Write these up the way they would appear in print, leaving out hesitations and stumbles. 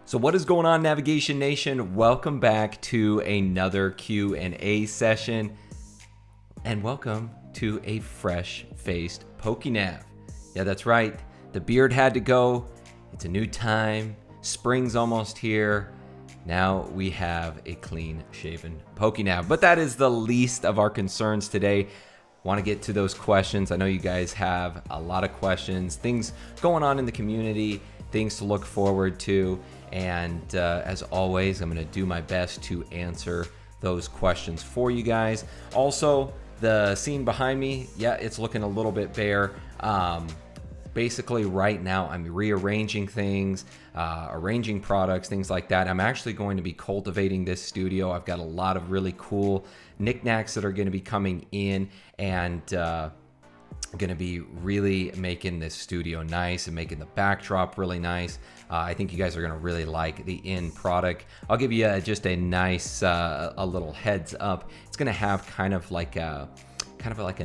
So what is going on, Navigation Nation? Welcome back to another Q&A session, and welcome to a fresh-faced PokéNav. Yeah, that's right. The beard had to go. It's a new time. Spring's almost here. Now we have a clean-shaven PokéNav, but that is the least of our concerns today. Want to get to those questions. I know you guys have a lot of questions, things going on in the community, things to look forward to. And as always, I'm going to do my best to answer those questions for you guys. Also, the scene behind me, yeah, it's looking a little bit bare. Basically, right now, I'm rearranging things, arranging products, things like that. I'm actually going to be cultivating this studio. I've got a lot of really cool knickknacks that are going to be coming in, and going to be really making this studio nice and making the backdrop really nice. I think you guys are going to really like the end product. I'll give you just a nice a little heads up. It's going to have kind of like a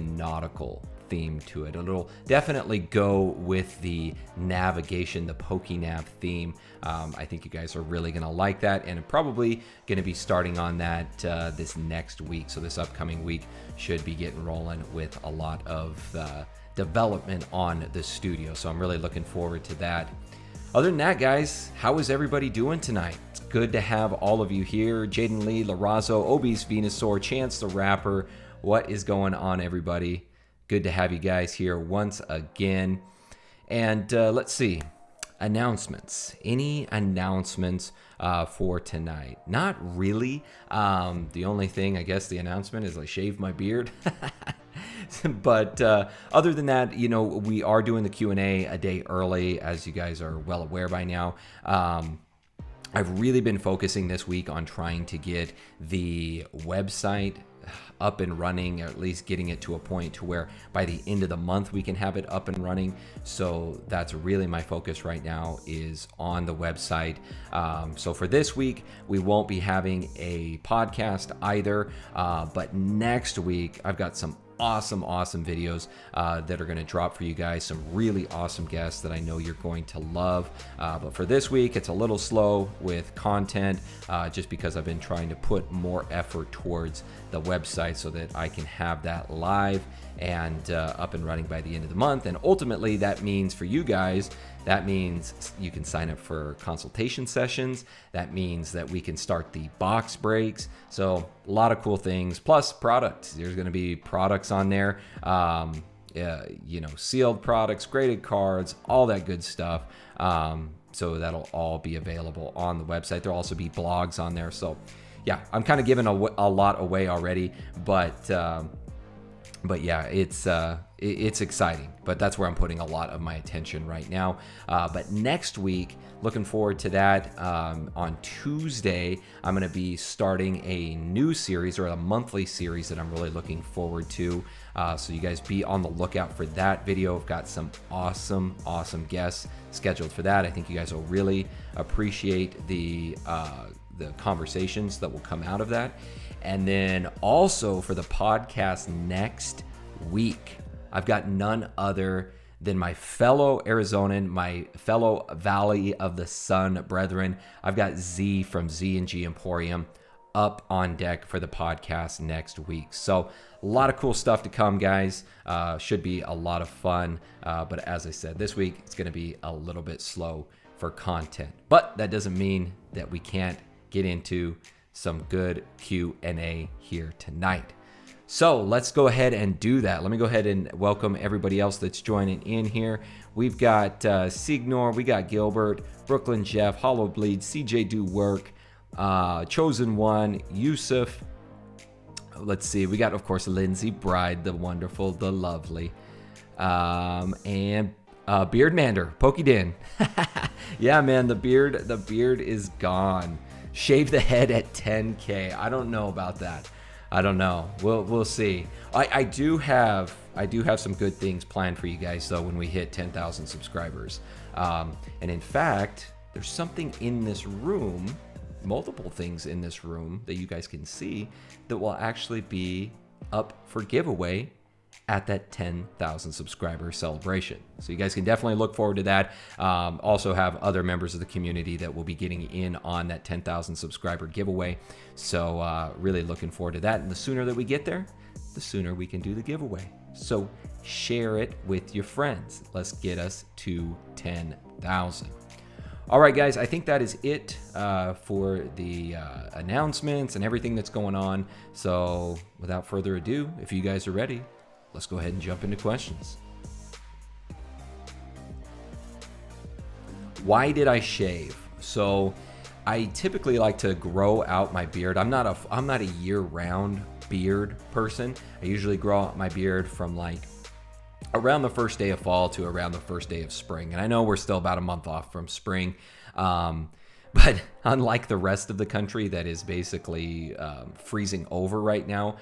nautical theme to it. It'll definitely go with the navigation, the PokéNav theme. I think you guys are really going to like that, and probably going to be starting on that this next week. So this upcoming week should be getting rolling with a lot of development on the studio. So I'm really looking forward to that. Other than that, guys, how is everybody doing tonight? It's good to have all of you here. Jaden Lee, Larazzo, Obese Venusaur, Chance the Rapper. What is going on, everybody? Good to have you guys here once again. And let's see. Announcements. Any announcements for tonight? Not really. The only thing, I guess, the announcement is I shaved my beard. But other than that, you know, we are doing the Q&A a day early, as you guys are well aware by now. I've really been focusing this week on trying to get the website up and running, or at least getting it to a point to where by the end of the month we can have it up and running. So that's really my focus right now, is on the website. So for this week, we won't be having a podcast either, but next week I've got some awesome videos that are going to drop for you guys, some really awesome guests that I know you're going to love. But for this week, it's a little slow with content, just because I've been trying to put more effort towards the website so that I can have that live and up and running by the end of the month. And ultimately, that means for you guys, that means you can sign up for consultation sessions. That means that we can start the box breaks. So a lot of cool things, plus products. There's going to be products on there, you know, sealed products, graded cards, all that good stuff. So that'll all be available on the website. There'll also be blogs on there. So yeah, I'm kind of giving a lot away already, but yeah, it's exciting, but that's where I'm putting a lot of my attention right now. But next week, looking forward to that. On Tuesday, I'm going to be starting a new series, or a monthly series, that I'm really looking forward to. So you guys be on the lookout for that video. I've got some awesome guests scheduled for that. I think you guys will really appreciate the conversations that will come out of that. And then also for the podcast next week, I've got none other than my fellow Arizonan, my fellow Valley of the Sun brethren. I've got Z from Z&G Emporium up on deck for the podcast next week. So a lot of cool stuff to come, guys. Should be a lot of fun. But as I said, this week it's going to be a little bit slow for content. But that doesn't mean that we can't get into some good Q&A here tonight. So let's go ahead and do that. Let me go ahead and welcome everybody else that's joining in here. We've got Signor, we got Gilbert, Brooklyn Jeff, Hollow Bleed, CJ Do Work, Chosen One, Yusuf. Let's see, we got, of course, Lindsay Bride, the wonderful, the lovely, and Beardmander, Pokédin. Yeah, man, the beard is gone. Shave the head at 10K. I don't know about that. I don't know. We'll see. I do have some good things planned for you guys though when we hit 10,000 subscribers. And in fact, there's something in this room, multiple things in this room that you guys can see that will actually be up for giveaway at that 10,000 subscriber celebration. So you guys can definitely look forward to that. Also have other members of the community that will be getting in on that 10,000 subscriber giveaway. So really looking forward to that. And the sooner that we get there, the sooner we can do the giveaway. So share it with your friends. Let's get us to 10,000. All right, guys, I think that is it for the announcements and everything that's going on. So without further ado, if you guys are ready, let's go ahead and jump into questions. Why did I shave? So I typically like to grow out my beard. I'm not a year-round beard person. I usually grow out my beard from like around the first day of fall to around the first day of spring. And I know we're still about a month off from spring. But unlike the rest of the country that is basically freezing over right now,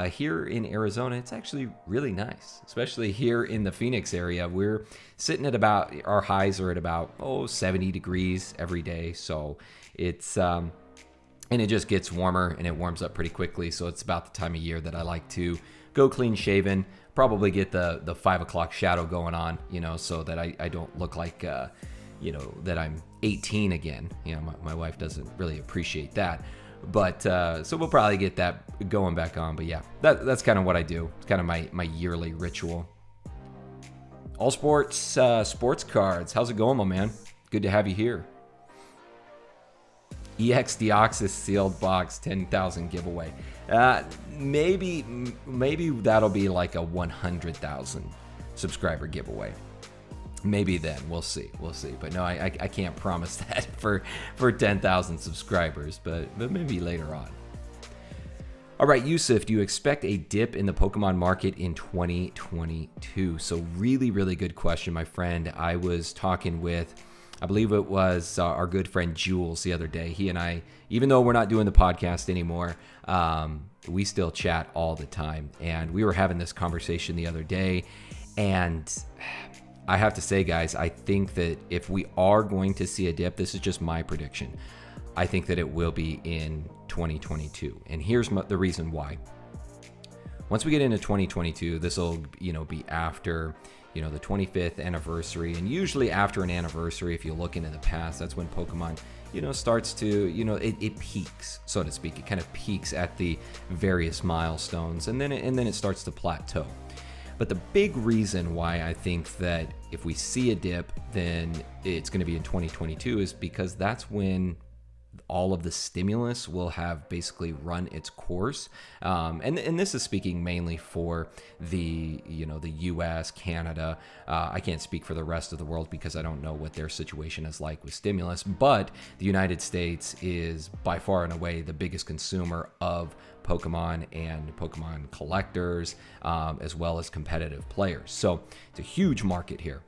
here in Arizona, it's actually really nice, especially here in the Phoenix area. We're sitting at about, our highs are at about 70 degrees every day. So it's, and it just gets warmer and it warms up pretty quickly. So it's about the time of year that I like to go clean shaven, probably get the 5 o'clock shadow going on, so that I don't look like, that I'm 18 again. My wife doesn't really appreciate that. But so we'll probably get that going back on. But yeah, that's kind of what I do. It's kind of my yearly ritual. All Sports sports cards. How's it going, my man? Good to have you here. EX Deoxys sealed box 10,000 giveaway. Maybe that'll be like a 100,000 subscriber giveaway. Maybe then we'll see. But no, I can't promise that for 10,000 subscribers, but maybe later on. All right, Yusuf, do you expect a dip in the Pokemon market in 2022? So really, really good question, my friend. I was talking with, I believe it was our good friend Jules the other day. He and I, even though we're not doing the podcast anymore, we still chat all the time. And we were having this conversation the other day. And I have to say, guys, I think that if we are going to see a dip, this is just my prediction. I think that it will be in 2022. And here's the reason why. Once we get into 2022, this will, be after, the 25th anniversary. And usually after an anniversary, if you look into the past, that's when Pokemon, starts to, it peaks, so to speak. It kind of peaks at the various milestones, and then it starts to plateau. But the big reason why I think that if we see a dip, then it's going to be in 2022 is because that's when all of the stimulus will have basically run its course. And this is speaking mainly for the US, Canada. I can't speak for the rest of the world because I don't know what their situation is like with stimulus, but the United States is by far and away the biggest consumer of Pokemon and Pokemon collectors, as well as competitive players. So it's a huge market here.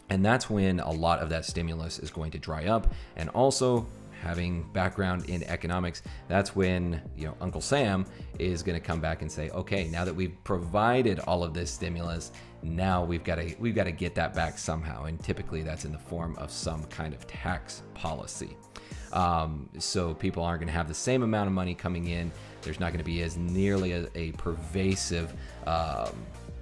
And that's when a lot of that stimulus is going to dry up. And also, having background in economics, that's when Uncle Sam is going to come back and say, okay, now that we've provided all of this stimulus, now we've got to get that back somehow. And typically that's in the form of some kind of tax policy. So people aren't going to have the same amount of money coming in. There's not going to be as nearly a pervasive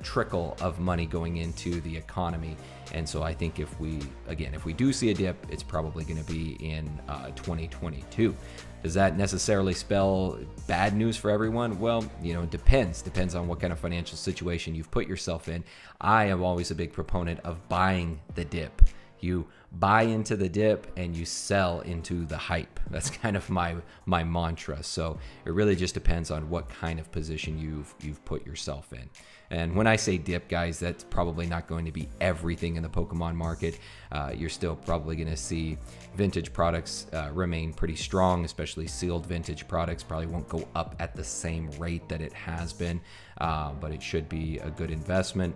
trickle of money going into the economy. And so I think if we do see a dip, it's probably going to be in 2022. Does that necessarily spell bad news for everyone? Well, it depends on what kind of financial situation you've put yourself in. I am always a big proponent of buying the dip. You buy into the dip and you sell into the hype. That's kind of my mantra. So it really just depends on what kind of position you've put yourself in. And when I say dip, guys, that's probably not going to be everything in the Pokemon market. You're still probably going to see vintage products remain pretty strong, especially sealed vintage products. Probably won't go up at the same rate that it has been, but it should be a good investment.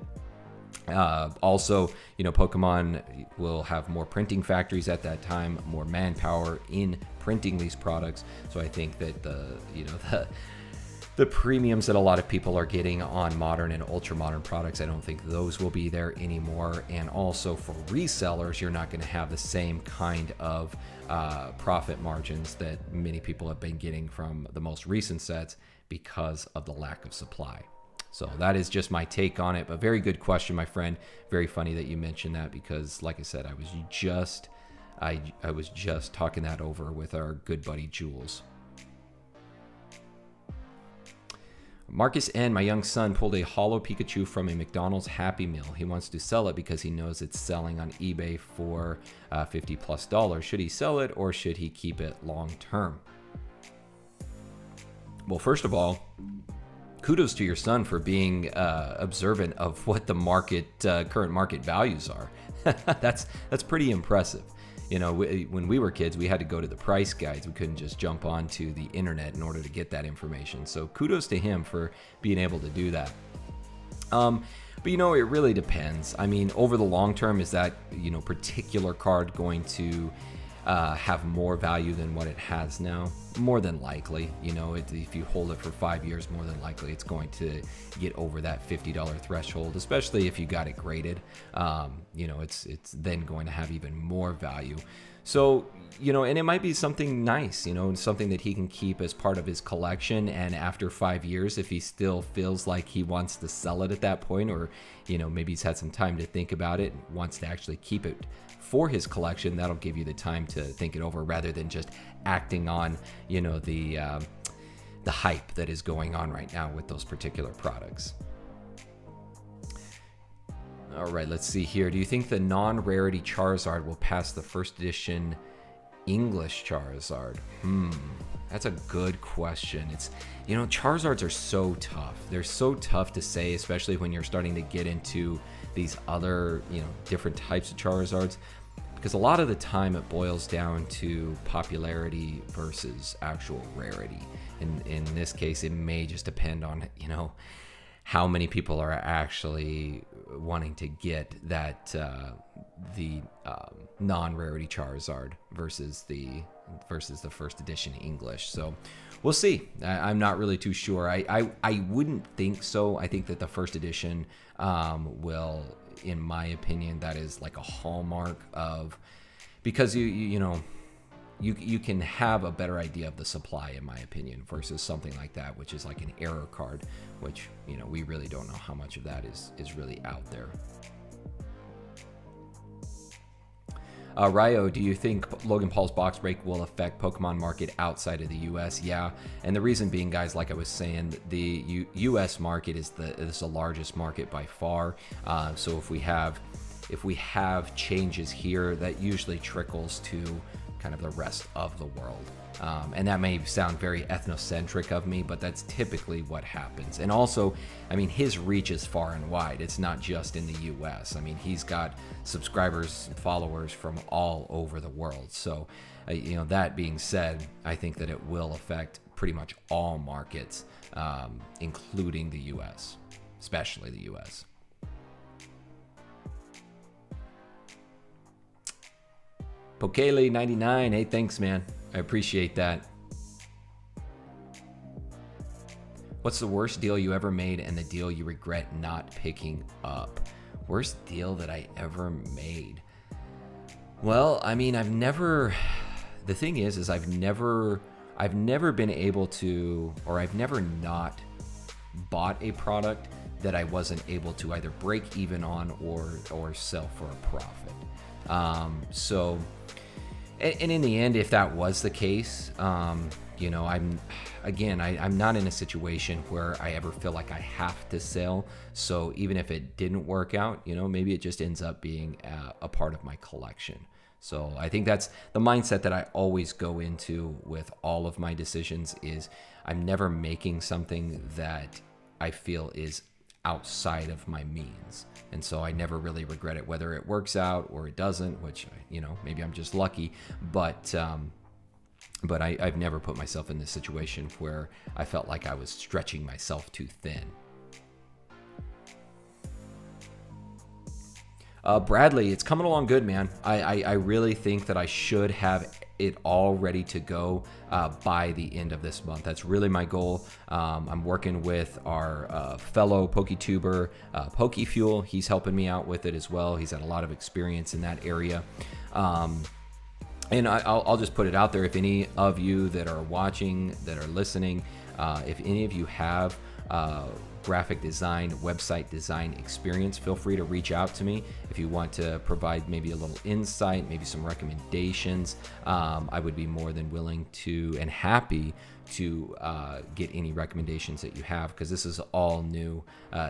Also, Pokemon will have more printing factories at that time, more manpower in printing these products. So I think that the premiums that a lot of people are getting on modern and ultra modern products, I don't think those will be there anymore. And also for resellers, you're not going to have the same kind of profit margins that many people have been getting from the most recent sets because of the lack of supply. So that is just my take on it. But very good question, my friend. Very funny that you mentioned that, because like I said, I was just talking that over with our good buddy Jules. Marcus N., my young son, pulled a hollow Pikachu from a McDonald's Happy Meal. He wants to sell it because he knows it's selling on eBay for $50+. Should he sell it, or should he keep it long term? Well, first of all, kudos to your son for being observant of what the current market values are. That's pretty impressive. You know, when we were kids, we had to go to the price guides. We couldn't just jump onto the internet in order to get that information. So kudos to him for being able to do that. But you know, it really depends. I mean, over the long term, is that, you know, particular card going to have more value than what it has now? More than likely. You know, if you hold it for 5 years, more than likely it's going to get over that $50 threshold, especially if you got it graded. You know, it's then going to have even more value. So, you know, and it might be something nice, you know, something that he can keep as part of his collection. And after 5 years, if he still feels like he wants to sell it at that point, or, you know, maybe he's had some time to think about it and wants to actually keep it for his collection, that'll give you the time to think it over, rather than just acting on, you know, the hype that is going on right now with those particular products. All right, let's see here. Do you think the non-rarity Charizard will pass the first edition English Charizard? That's a good question. It's, you know, Charizards are so tough. They're so tough to say, especially when you're starting to get into these other, you know, different types of Charizards, because a lot of the time it boils down to popularity versus actual rarity. And in this case, it may just depend on, you know, how many people are actually wanting to get that the non-rarity Charizard versus the first edition English. So we'll see. I'm not really too sure. I wouldn't think so. I think that the first edition will, in my opinion, that is like a hallmark of, because you know, you can have a better idea of the supply, in my opinion, versus something like that, which is like an error card, which, you know, we really don't know how much of that is really out there. Ryo, do you think Logan Paul's box break will affect Pokemon market outside of the U.S.? Yeah, and the reason being, guys, like I was saying, the U.S. market is the largest market by far. So if we have changes here, that usually trickles to kind of the rest of the world. And that may sound very ethnocentric of me, but that's typically what happens. And also, I mean, his reach is far and wide. It's not just in the US. I mean, he's got subscribers and followers from all over the world. So, you know, that being said, I think that it will affect pretty much all markets, including the US, especially the US. Pokele99, hey, thanks, man. I appreciate that. What's the worst deal you ever made and the deal you regret not picking up? Worst deal that I ever made? Well, I mean, the thing is I've never been able to, or I've never not bought a product that I wasn't able to either break even on or sell for a profit. So, and in the end, if that was the case, you know, I'm not in a situation where I ever feel like I have to sell. So even if it didn't work out, you know, maybe it just ends up being a part of my collection. So I think that's the mindset that I always go into with all of my decisions, is I'm never making something that I feel is outside of my means. And so I never really regret it, whether it works out or it doesn't, which, you know, maybe I'm just lucky, but I've never put myself in this situation where I felt like I was stretching myself too thin. Bradley, it's coming along good, man. I really think that I should have it all ready to go by the end of this month. That's really my goal. I'm working with our fellow PokeTuber, PokeFuel. He's helping me out with it as well. He's had a lot of experience in that area. And I'll just put it out there. If any of you that are watching, that are listening, if any of you have graphic design, website design experience, feel free to reach out to me if you want to provide maybe a little insight, maybe some recommendations. I would be more than willing to and happy to get any recommendations that you have, because this is all new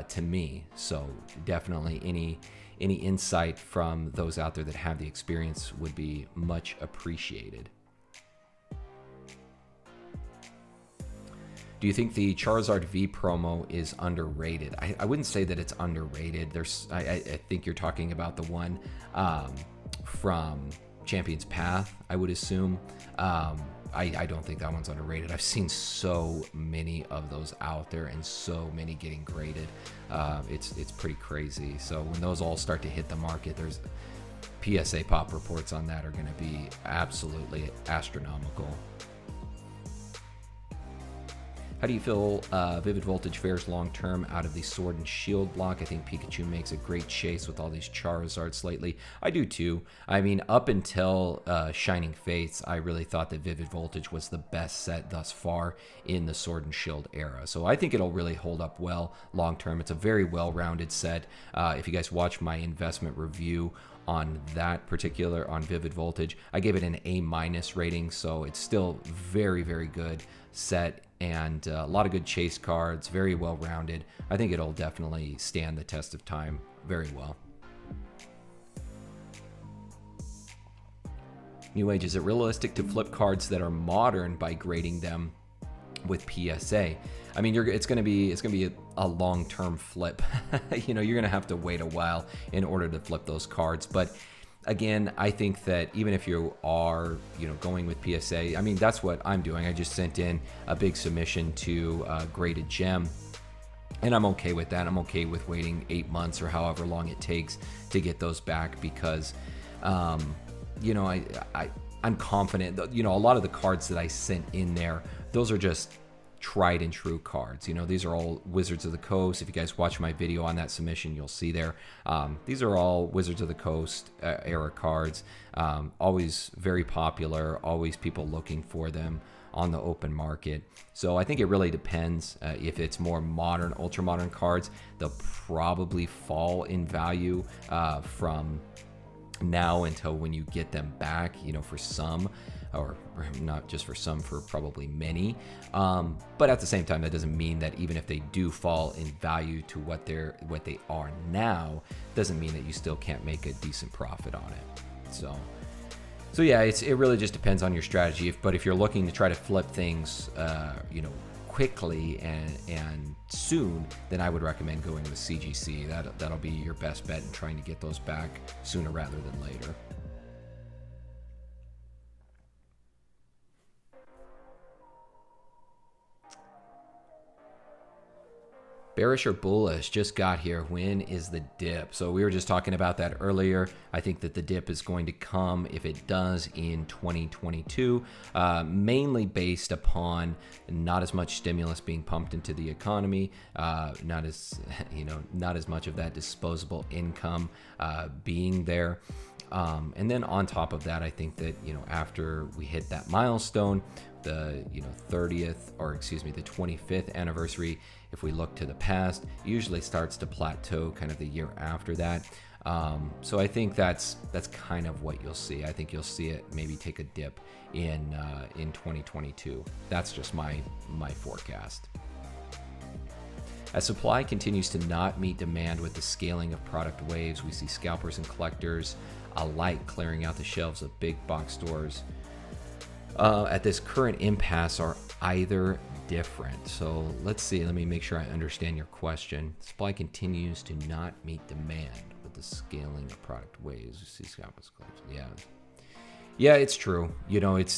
to me. So definitely any insight from those out there that have the experience would be much appreciated. Do you think the Charizard V promo is underrated? I wouldn't say that it's underrated. I think you're talking about the one from Champion's Path, I would assume. I don't think that one's underrated. I've seen so many of those out there and so many getting graded. It's pretty crazy. So when those all start to hit the market, there's PSA pop reports on that are going to be absolutely astronomical. How do you feel Vivid Voltage fares long-term out of the Sword and Shield block? I think Pikachu makes a great chase with all these Charizards lately. I do too. I mean, up until Shining Fates, I really thought that Vivid Voltage was the best set thus far in the Sword and Shield era. So I think it'll really hold up well long-term. It's a very well-rounded set. If you guys watch my investment review on that particular, on Vivid Voltage, I gave it an A- rating, so it's still very, very good set, and a lot of good chase cards, very well rounded. I think it'll definitely stand the test of time very well. New Age, is it realistic to flip cards that are modern by grading them with PSA? I mean, it's going to be a long-term flip. You're going to have to wait a while in order to flip those cards. But again, I think that even if you are, going with PSA, I mean, that's what I'm doing. I just sent in a big submission to Graded Gem, and I'm okay with that. I'm okay with waiting 8 months or however long it takes to get those back, because, I'm confident that, a lot of the cards that I sent in there, those are just tried and true cards. These are all Wizards of the Coast. If you guys watch my video on that submission, you'll see there. These are all Wizards of the Coast era cards. Always very popular, always people looking for them on the open market. So I think it really depends. If it's more modern, ultra modern cards, they'll probably fall in value from now until when you get them back, for some, or not just for some, for probably many. But at the same time, that doesn't mean that even if they do fall in value to what they are now, doesn't mean that you still can't make a decent profit on it. So yeah, it really just depends on your strategy. But if you're looking to try to flip things, quickly and soon, then I would recommend going with CGC. That'll be your best bet in trying to get those back sooner rather than later. Bearish or bullish? Just got here. When is the dip? So we were just talking about that earlier. I think that the dip is going to come, if it does, in 2022, mainly based upon not as much stimulus being pumped into the economy, not as much of that disposable income being there. And then on top of that, I think that, after we hit that milestone, the 25th anniversary, if we look to the past, it usually starts to plateau kind of the year after that. So I think that's kind of what you'll see. I think you'll see it maybe take a dip in 2022. That's just my forecast. As supply continues to not meet demand with the scaling of product waves, we see scalpers and collectors alike clearing out the shelves of big box stores. At this current impasse, are either different? So let's see. Let me make sure I understand your question. Supply continues to not meet demand with the scaling of product waves. We see scalpers, collectors. Yeah, it's true.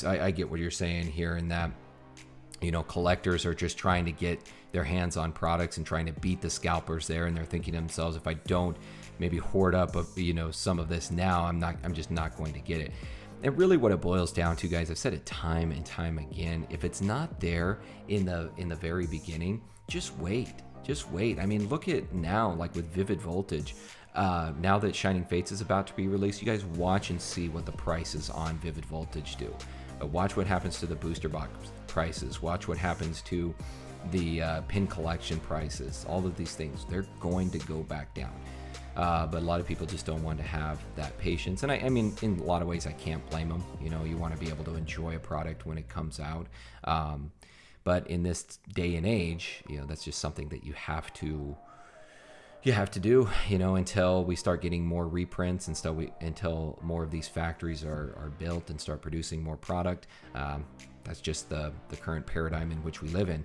I get what you're saying here, in that collectors are just trying to get their hands on products and trying to beat the scalpers there, and they're thinking to themselves, if I don't maybe hoard up some of this now, I'm just not going to get it. And really what it boils down to, guys, I've said it time and time again, if it's not there in the very beginning, just wait. I mean, look at now, like with Vivid Voltage, now that Shining Fates is about to be released, you guys watch and see what the prices on Vivid Voltage do. Watch what happens to the booster box prices. Watch what happens to the pin collection prices, all of these things, they're going to go back down. But a lot of people just don't want to have that patience. And I mean, in a lot of ways, I can't blame them. You know, you want to be able to enjoy a product when it comes out. But in this day and age, you know, that's just something that you have to do, you know, until we start getting more reprints and stuff, until more of these factories are built and start producing more product. That's just the current paradigm in which we live in.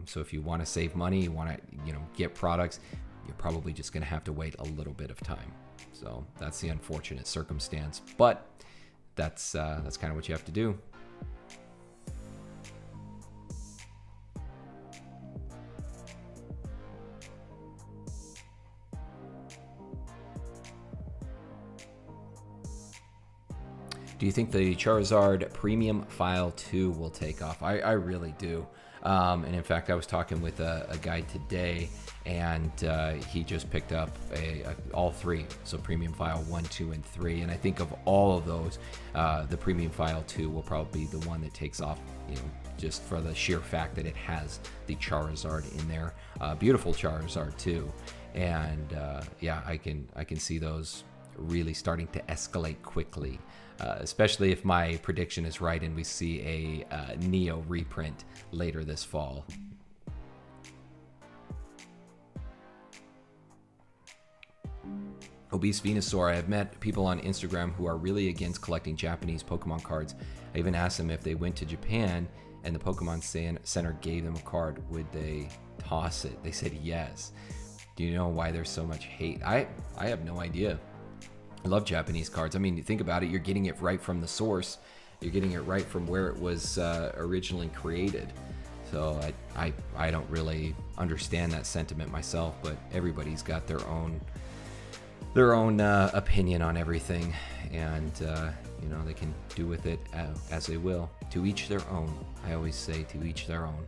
So if you want to save money, you want to, you know, get products, you're probably just going to have to wait a little bit of time. So that's the unfortunate circumstance, but that's kind of what you have to do. Do you think the Charizard Premium File 2 will take off? I really do. And in fact, I was talking with a guy today, and he just picked up all three. So Premium File 1, 2, and 3. And I think of all of those, the Premium File 2 will probably be the one that takes off, you know, just for the sheer fact that it has the Charizard in there. Beautiful Charizard too. And yeah, I can see those really starting to escalate quickly. Especially if my prediction is right and we see a Neo reprint later this fall. Obese Venusaur, I have met people on Instagram who are really against collecting Japanese Pokemon cards. I even asked them if they went to Japan and the Pokemon Center gave them a card, would they toss it? They said yes. Do you know why there's so much hate? I have no idea. I love Japanese cards. I mean, you think about it, you're getting it right from the source. You're getting it right from where it was originally created. So I don't really understand that sentiment myself, but everybody's got their own opinion on everything, and you know, they can do with it as they will. To each their own. I always say to each their own.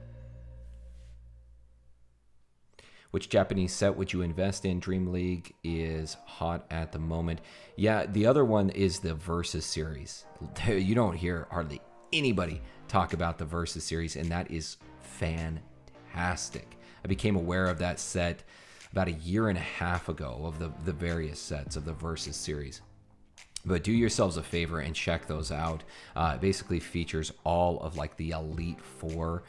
Which Japanese set would you invest in? Dream League is hot at the moment. Yeah, the other one is the Versus series. You don't hear hardly anybody talk about the Versus series, and that is fantastic. I became aware of that set about a year and a half ago, of the various sets of the Versus series. But do yourselves a favor and check those out. It basically features all of like the Elite Four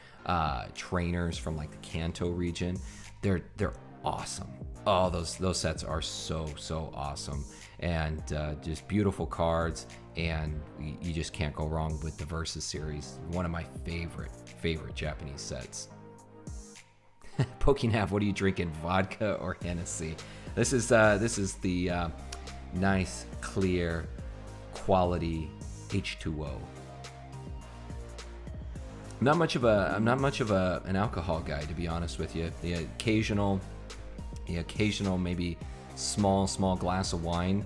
trainers from like the Kanto region. They're awesome. Oh, those sets are so awesome, and just beautiful cards, and you just can't go wrong with the Versus series. One of my favorite Japanese sets. PokéNav, what are you drinking? Vodka or Hennessy? This is the nice, clear, quality H2O. I'm not much of an alcohol guy, to be honest with you. The occasional maybe small glass of wine,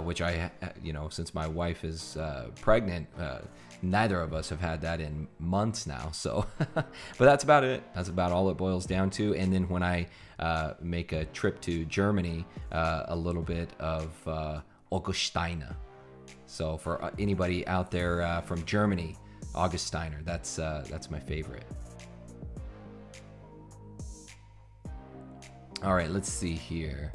which I, you know, since my wife is pregnant, neither of us have had that in months now. So, but that's about it. That's about all it boils down to. And then when I make a trip to Germany, a little bit of Augustiner. So for anybody out there from Germany, Augustiner, that's my favorite. All right, let's see here.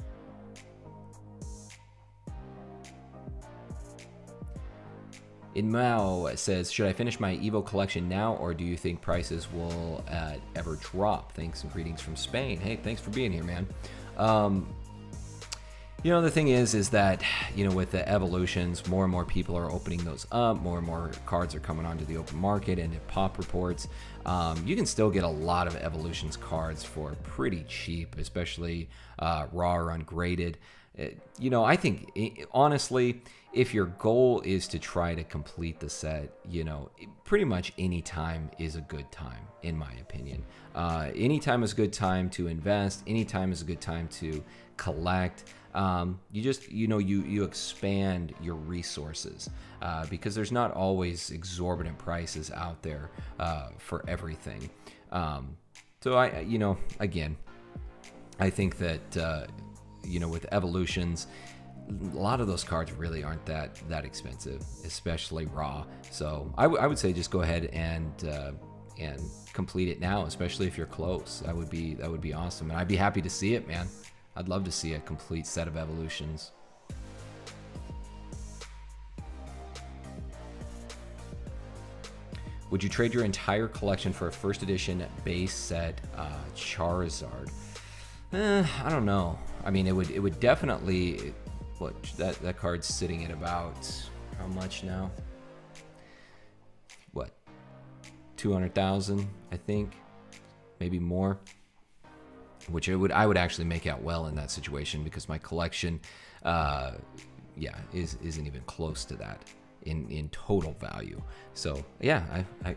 Inmao says, should I finish my Evo collection now, or do you think prices will ever drop? Thanks and greetings from Spain. Hey, thanks for being here, man. You know, the thing is that, you know, with the evolutions, more and more people are opening those up. More and more cards are coming onto the open market, and at pop reports, you can still get a lot of evolutions cards for pretty cheap, especially raw or ungraded. You know, I think, honestly, if your goal is to try to complete the set, you know, pretty much any time is a good time, in my opinion. Any time is a good time to invest. Any time is a good time to collect. You just, you know, you expand your resources because there's not always exorbitant prices out there for everything. So I, you know, again, I think that, you know, with evolutions, a lot of those cards really aren't that expensive, especially raw. So I would say just go ahead and and complete it now, especially if you're close. That would be awesome, and I'd be happy to see it, man. I'd love to see a complete set of evolutions. Would you trade your entire collection for a first edition base set Charizard? I don't know. I mean, it would definitely. What that card's sitting at about how much now? What, 200,000? I think, maybe more. Which I would actually make out well in that situation, because my collection, isn't even close to that in total value. So yeah, I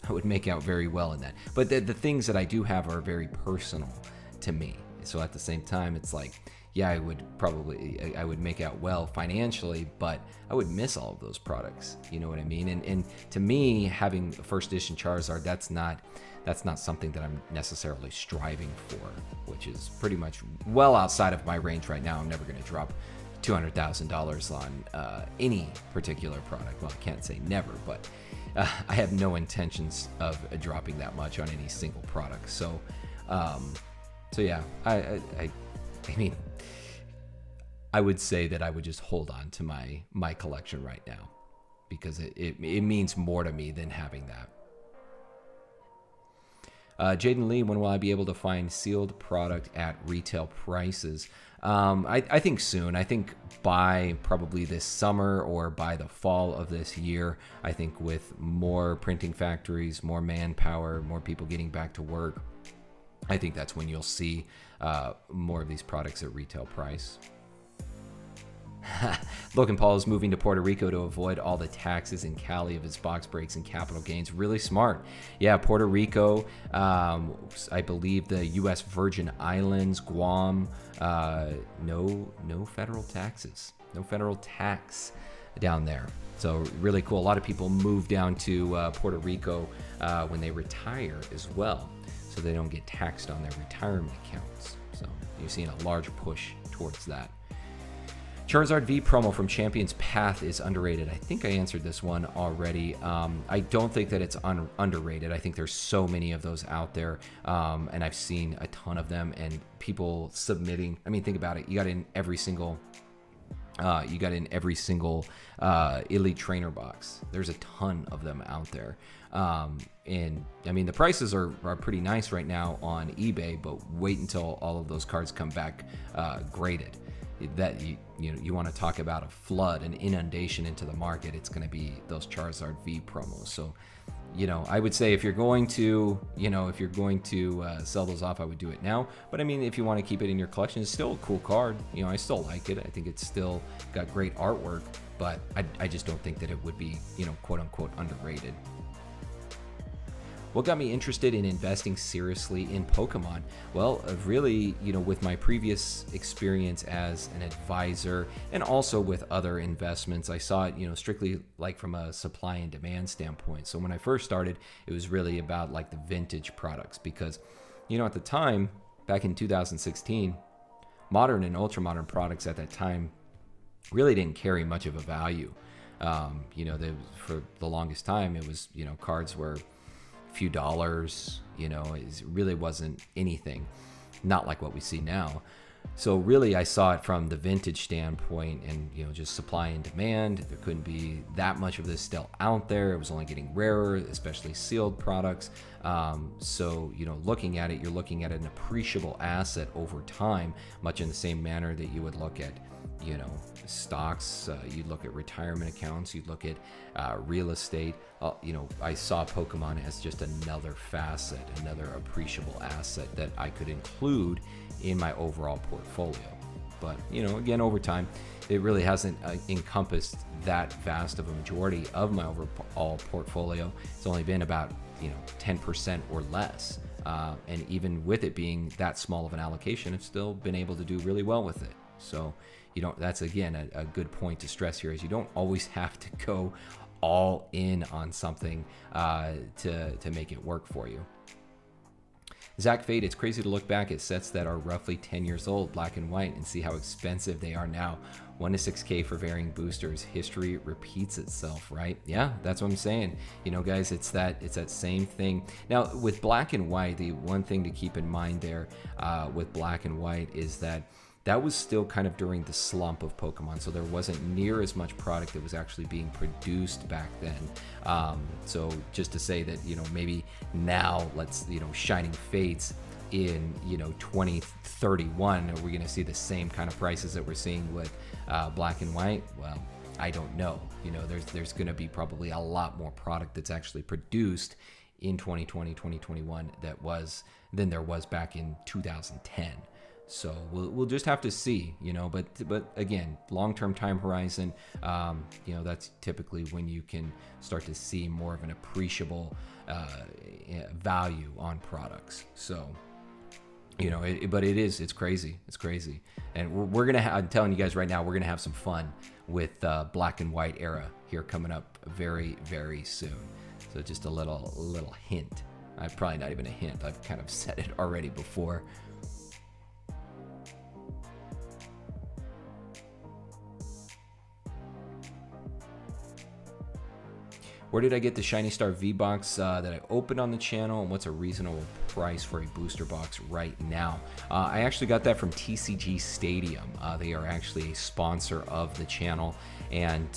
would make out very well in that. But the things that I do have are very personal to me. So at the same time, it's like, yeah, I would make out well financially, but I would miss all of those products. You know what I mean? And to me, having a first edition Charizard, that's not something that I'm necessarily striving for, which is pretty much well outside of my range right now. I'm never going to drop $200,000 on any particular product. Well, I can't say never, but I have no intentions of dropping that much on any single product. So yeah, I mean, I would say that I would just hold on to my collection right now, because it means more to me than having that. Jaden Lee, when will I be able to find sealed product at retail prices? I think soon. I think by probably this summer or by the fall of this year. I think with more printing factories, more manpower, more people getting back to work, I think that's when you'll see more of these products at retail price. Logan Paul is moving to Puerto Rico to avoid all the taxes in Cali of his box breaks and capital gains. Really smart. Yeah, Puerto Rico, I believe the U.S. Virgin Islands, Guam, no federal taxes, no federal tax down there. So really cool. A lot of people move down to Puerto Rico when they retire as well, so they don't get taxed on their retirement accounts. So you're seeing a large push towards that. Charizard V promo from Champion's Path is underrated. I think I answered this one already. I don't think that it's underrated. I think there's so many of those out there, and I've seen a ton of them, and people submitting. I mean, think about it. You got in every single Elite Trainer box. There's a ton of them out there. And I mean, the prices are pretty nice right now on eBay, but wait until all of those cards come back graded. That you want to talk about a flood, an inundation into the market, it's going to be those Charizard V promos. So, I would say if you're going to sell those off, I would do it now. But I mean, if you want to keep it in your collection, it's still a cool card. I still like it. I think it's still got great artwork, but I just don't think that it would be, quote unquote underrated. What got me interested in investing seriously in Pokemon? Well, really, with my previous experience as an advisor and also with other investments, I saw it, strictly like from a supply and demand standpoint. So when I first started, it was really about like the vintage products, because, at the time, back in 2016, modern and ultra modern products at that time really didn't carry much of a value. For the longest time, it was, cards were few dollars, it really wasn't anything, not like what we see now. So really I saw it from the vintage standpoint, and just supply and demand. There couldn't be that much of this still out there. It was only getting rarer, especially sealed products. So looking at it, you're looking at an appreciable asset over time, much in the same manner that you would look at stocks, you'd look at retirement accounts, you'd look at real estate. I saw Pokemon as just another facet, another appreciable asset that I could include in my overall portfolio. But again, over time, it really hasn't encompassed that vast of a majority of my overall portfolio. It's only been about 10% or less, and even with it being that small of an allocation, I've still been able to do really well with it. So that's again a good point to stress here, is you don't always have to go all in on something to make it work for you. Zach Fade, it's crazy to look back at sets that are roughly 10 years old, black and white, and see how expensive they are now. 1 to 6K for varying boosters. History repeats itself, right? Yeah, that's what I'm saying. You know, guys, it's that same thing. Now, with black and white, the one thing to keep in mind there with black and white is that was still kind of during the slump of Pokemon, so there wasn't near as much product that was actually being produced back then. So just to say that, you know, maybe now, let's, you know, Shining Fates in, you know, 2031, are we going to see the same kind of prices that we're seeing with black and white? Well, I don't know. You know, there's going to be probably a lot more product that's actually produced in 2020, 2021 than there was back in 2010. So we'll just have to see, you know, but again, long-term time horizon, you know, that's typically when you can start to see more of an appreciable value on products. So, you know, it's crazy. It's crazy. And we're going to I'm telling you guys right now, we're going to have some fun with black and white era here coming up very, very soon. So just a little hint. Probably not even a hint. I've kind of said it already before. Where did I get the Shiny Star V-Box that I opened on the channel, and what's a reasonable price for a booster box right now? I actually got that from TCG Stadium. They are actually a sponsor of the channel, and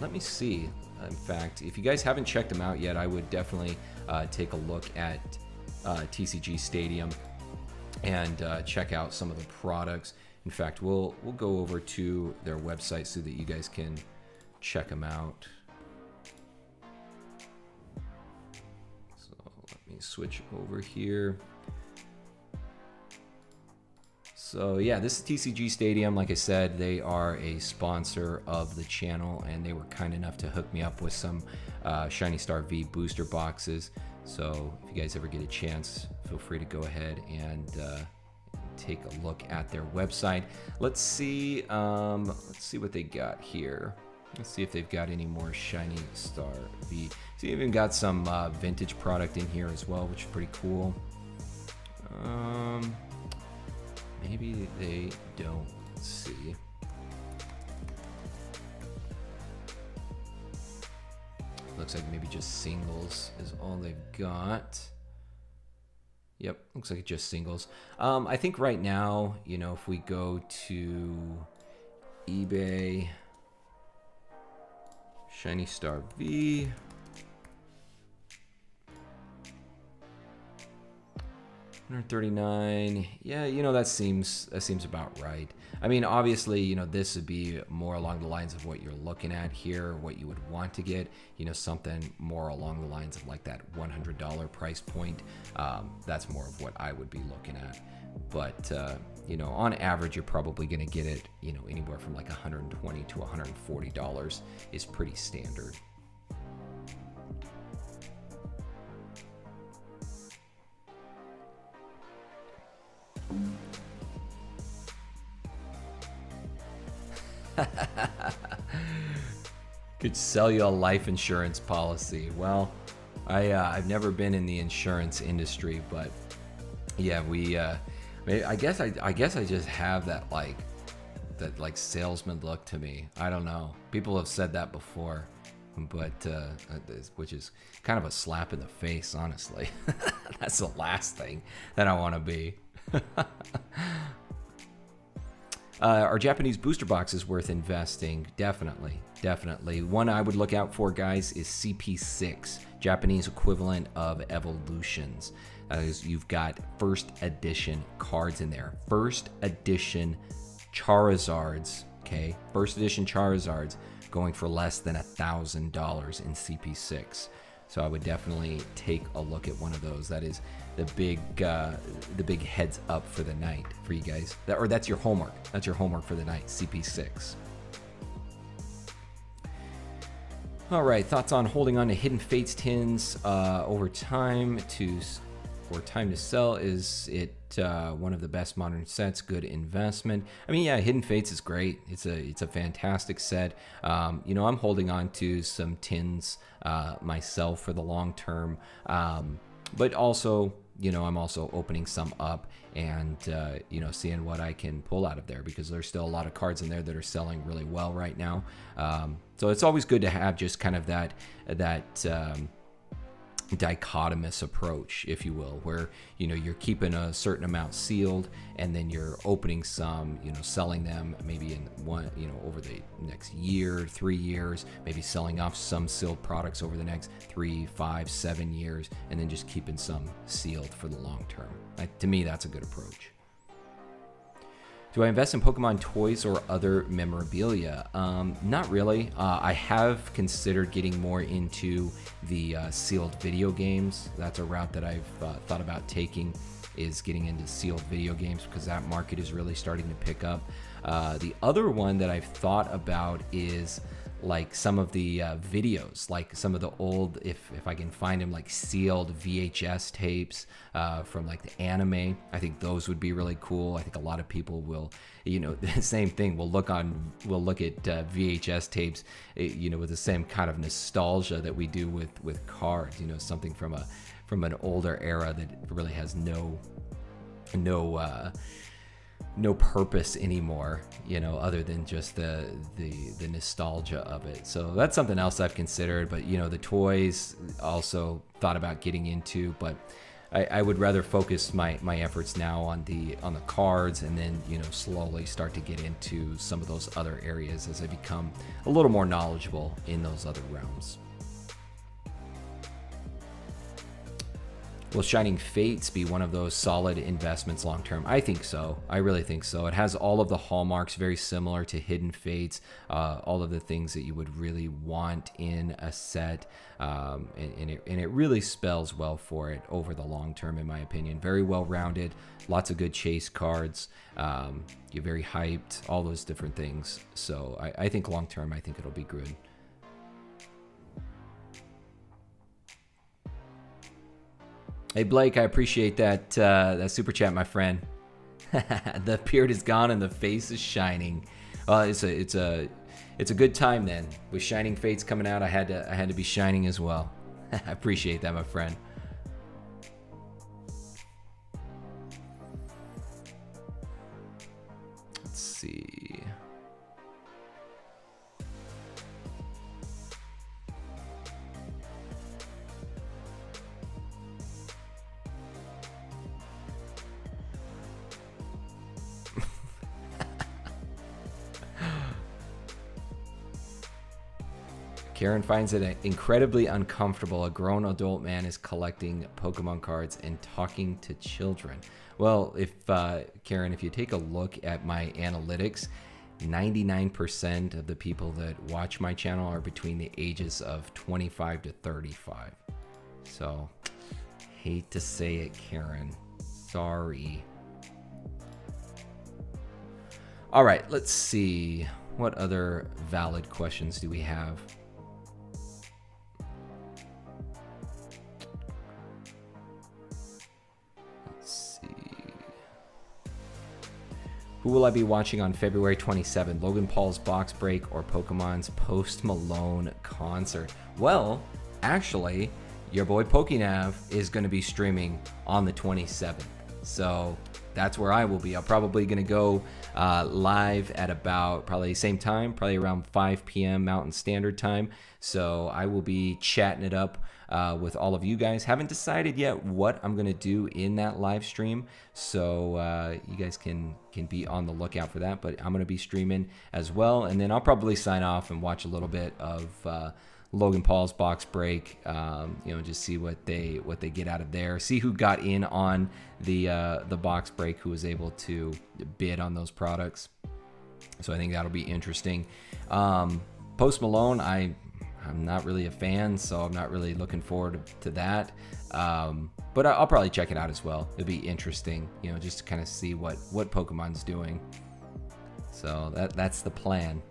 let me see. In fact, if you guys haven't checked them out yet, I would definitely take a look at TCG Stadium and check out some of the products. In fact, we'll go over to their website so that you guys can check them out. Switch over here. So yeah, this is TCG Stadium. Like I said, they are a sponsor of the channel, and they were kind enough to hook me up with some Shiny Star V booster boxes. So if you guys ever get a chance, feel free to go ahead and take a look at their website. Let's see what they got here. Let's see if they've got any more Shiny Star V. So you even got some vintage product in here as well, which is pretty cool. Maybe they don't. Let's see. Looks like maybe just singles is all they've got. Yep, looks like just singles. I think right now, you know, if we go to eBay, Shiny Star V. $139. Yeah, you know, that seems about right. I mean, obviously, you know, this would be more along the lines of what you're looking at here, what you would want to get, you know, something more along the lines of like that $100 price point. That's more of what I would be looking at. But, you know, on average, you're probably going to get it, you know, anywhere from like $120 to $140 is pretty standard. Could sell you a life insurance policy. Well, I've never been in the insurance industry, but yeah, I guess I just have that like salesman look to me. I don't know. People have said that before, but which is kind of a slap in the face, honestly. That's the last thing that I want to be. Are Japanese booster boxes worth investing? Definitely. One I would look out for, guys, is CP6, Japanese equivalent of Evolutions. You've got first edition cards in there. First edition Charizards, okay? First edition Charizards going for less than $1,000 in CP6. So I would definitely take a look at one of those. That is the big heads up for the night for you guys. That's your homework. That's your homework for the night, CP6. All right, thoughts on holding on to Hidden Fates tins over time to sell? Is it one of the best modern sets? Good investment? I mean, yeah, Hidden Fates is great. It's a fantastic set. You know, I'm holding on to some tins myself for the long term. But also, I'm also opening some up and, seeing what I can pull out of there, because there's still a lot of cards in there that are selling really well right now. So it's always good to have just kind of that dichotomous approach, if you will, where you're keeping a certain amount sealed, and then you're opening some, selling them maybe in one, over the next year, 3 years, maybe selling off some sealed products over the next 3, 5, 7 years, and then just keeping some sealed for the long term. To me, that's a good approach. Do I invest in Pokemon toys or other memorabilia? Not really. I have considered getting more into the sealed video games. That's a route that I've thought about taking, is getting into sealed video games, because that market is really starting to pick up. The other one that I've thought about is like some of the videos, like some of the old, if I can find them, like sealed VHS tapes from like the anime. I think those would be really cool. I think a lot of people will, the same thing. We'll look at VHS tapes, with the same kind of nostalgia that we do with cards. Something from an older era that really has no purpose anymore, other than just the nostalgia of it. So that's something else I've considered. But the toys also thought about getting into, but I would rather focus my efforts now on the cards, and then slowly start to get into some of those other areas as I become a little more knowledgeable in those other realms. Will Shining Fates be one of those solid investments long term? I think so. I really think so. It has all of the hallmarks very similar to Hidden Fates, all of the things that you would really want in a set, and it really spells well for it over the long term, in my opinion. Very well rounded, lots of good chase cards. You're very hyped, all those different things. So I think long term, I think it'll be good. Hey Blake, I appreciate that super chat, my friend. The beard is gone and the face is shining. It's a good time then. With Shining Fates coming out, I had to be shining as well. I appreciate that, my friend. Let's see. Karen finds it incredibly uncomfortable. A grown adult man is collecting Pokemon cards and talking to children. Well, Karen, if you take a look at my analytics, 99% of the people that watch my channel are between the ages of 25 to 35. So, hate to say it, Karen. Sorry. All right, let's see. What other valid questions do we have? Who will I be watching on February 27th? Logan Paul's box break or Pokemon's Post Malone concert? Well, actually, your boy PokéNav is going to be streaming on the 27th. So that's where I will be. I'm probably going to go live at about probably same time, probably around 5 p.m. Mountain Standard Time. So I will be chatting it up with all of you guys. Haven't decided yet what I'm going to do in that live stream. So you guys can be on the lookout for that. But I'm going to be streaming as well. And then I'll probably sign off and watch a little bit of Logan Paul's box break, just see what they get out of there. See who got in on the box break, who was able to bid on those products. So I think that'll be interesting. Post Malone, I'm not really a fan, so I'm not really looking forward to that. But I'll probably check it out as well. It'll be interesting, just to kind of see what Pokemon's doing. So that's the plan.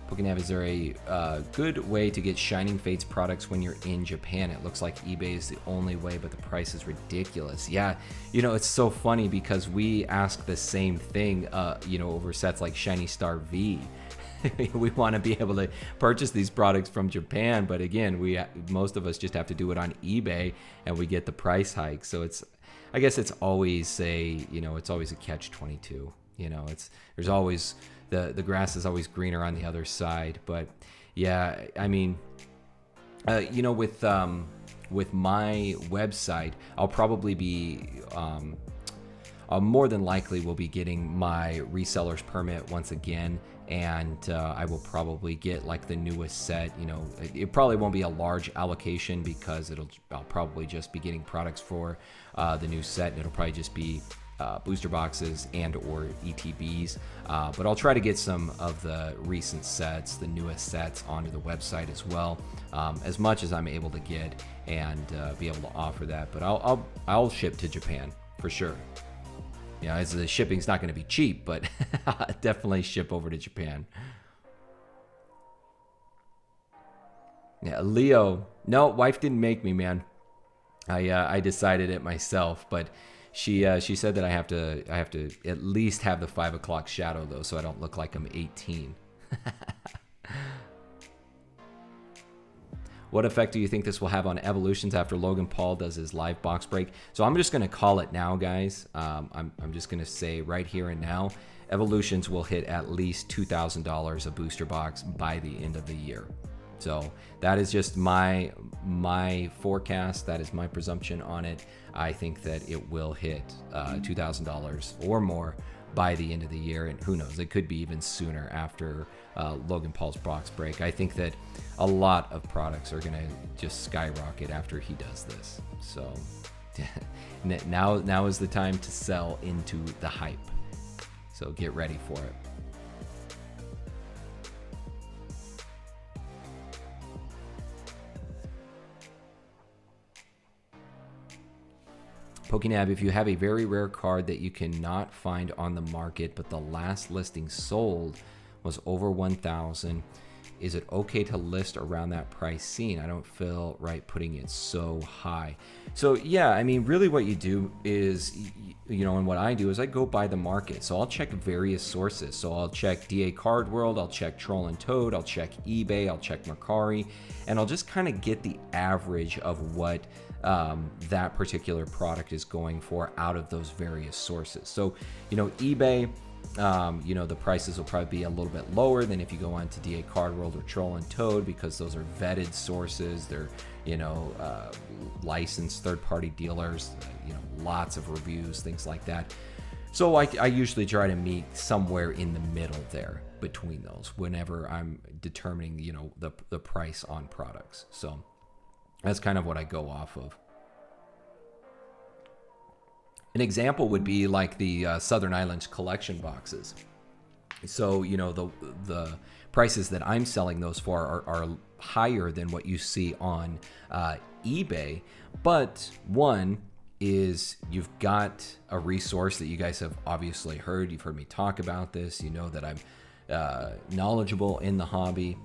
PokéNav, is there a good way to get Shining Fates products when you're in Japan? It looks like eBay is the only way, but the price is ridiculous. Yeah, it's so funny because we ask the same thing, over sets like Shiny Star V. we want to be able to purchase these products from Japan, but again, most of us just have to do it on eBay, and we get the price hike. So I guess it's always it's always a catch-22. There's always the grass is always greener on the other side. But yeah, I mean, with my website, I'll probably be more than likely will be getting my reseller's permit once again, and I will probably get like the newest set. It probably won't be a large allocation because I'll probably just be getting products for the new set, and it'll probably just be booster boxes and or ETBs, but I'll try to get some of the recent sets, the newest sets, onto the website as well, as much as I'm able to get, and be able to offer that. But I'll ship to Japan for sure. As the shipping's not going to be cheap, but definitely ship over to Japan. Yeah, Leo, no, wife didn't make me, man. I decided it myself, but she said that I have to at least have the 5 o'clock shadow though, so I don't look like I'm 18. What effect do you think this will have on Evolutions after Logan Paul does his live box break? So I'm just going to call it now, guys. I'm just going to say right here and now, Evolutions will hit at least $2,000 a booster box by the end of the year. So that is just my forecast. That is my presumption on it. I think that it will hit $2,000 or more by the end of the year, and who knows, it could be even sooner after Logan Paul's box break. I think that a lot of products are going to just skyrocket after he does this. So now is the time to sell into the hype. So get ready for it. PokéNav, if you have a very rare card that you cannot find on the market, but the last listing sold was over 1,000, is it okay to list around that price scene? I don't feel right putting it so high. So yeah, I mean, really what you do is, and what I do is I go by the market. So I'll check various sources. So I'll check DA Card World, I'll check Troll and Toad, I'll check eBay, I'll check Mercari, and I'll just kind of get the average of what that particular product is going for out of those various sources. So, eBay, the prices will probably be a little bit lower than if you go on to DA Card World or Troll and Toad, because those are vetted sources. They're, licensed third-party dealers, lots of reviews, things like that. So I usually try to meet somewhere in the middle there between those whenever I'm determining, the price on products. So that's kind of what I go off of. An example would be like the Southern Islands collection boxes. So, the prices that I'm selling those for are higher than what you see on eBay. But one is you've got a resource that you guys have obviously heard. You've heard me talk about this. You know that I'm knowledgeable in the hobby.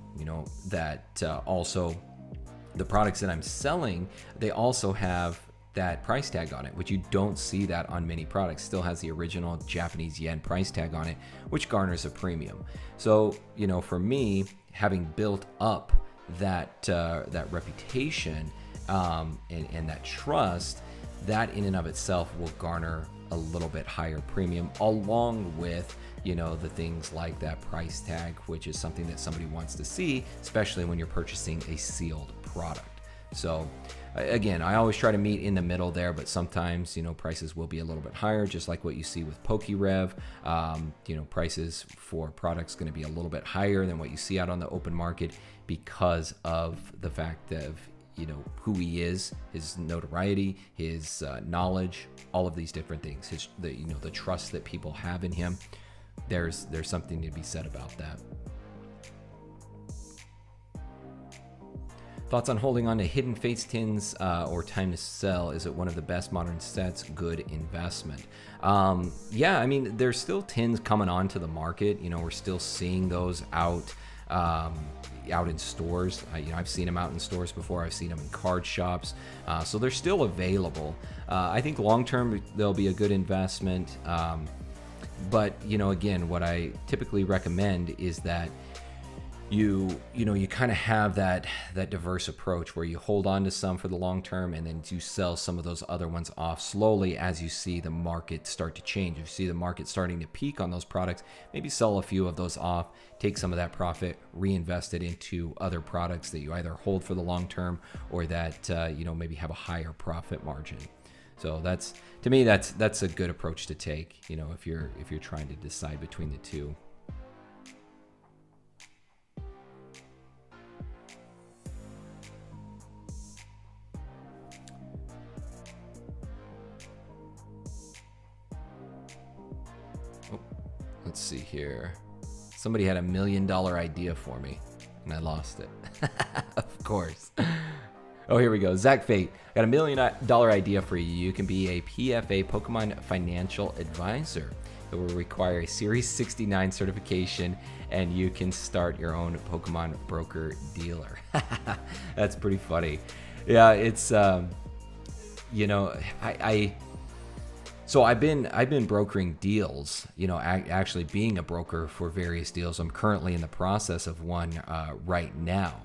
That also the products that I'm selling, they also have that price tag on it, which you don't see that on many products. Still has the original Japanese yen price tag on it, which garners a premium. So, for me, having built up that reputation and that trust, that in and of itself will garner a little bit higher premium, along with the things like that price tag, which is something that somebody wants to see, especially when you're purchasing a sealed product. So again, I always try to meet in the middle there, but sometimes, prices will be a little bit higher, just like what you see with PokéRev. Prices for products going to be a little bit higher than what you see out on the open market because of the fact of, who he is, his notoriety, his knowledge, all of these different things, the trust that people have in him. There's something to be said about that. Thoughts on holding on to Hidden Fates tins or time to sell? Is it one of the best modern sets? Good investment. Yeah, I mean, there's still tins coming onto the market. We're still seeing those out in stores. I've seen them out in stores before. I've seen them in card shops. So they're still available. I think long term they'll be a good investment. But, again, what I typically recommend is that you kind of have that diverse approach where you hold on to some for the long term, and then you sell some of those other ones off slowly as you see the market start to change. If you see the market starting to peak on those products, maybe sell a few of those off, take some of that profit, reinvest it into other products that you either hold for the long term or that maybe have a higher profit margin. So to me that's a good approach to take, if you're trying to decide between the two. Let's see here. Somebody had $1 million idea for me, and I lost it. Of course. Oh, here we go. Zach Fate, got $1 million idea for you. You can be a PFA, Pokemon Financial Advisor. It will require a Series 69 certification, and you can start your own Pokemon broker dealer. That's pretty funny. Yeah, it's So I've been brokering deals, actually being a broker for various deals. I'm currently in the process of one right now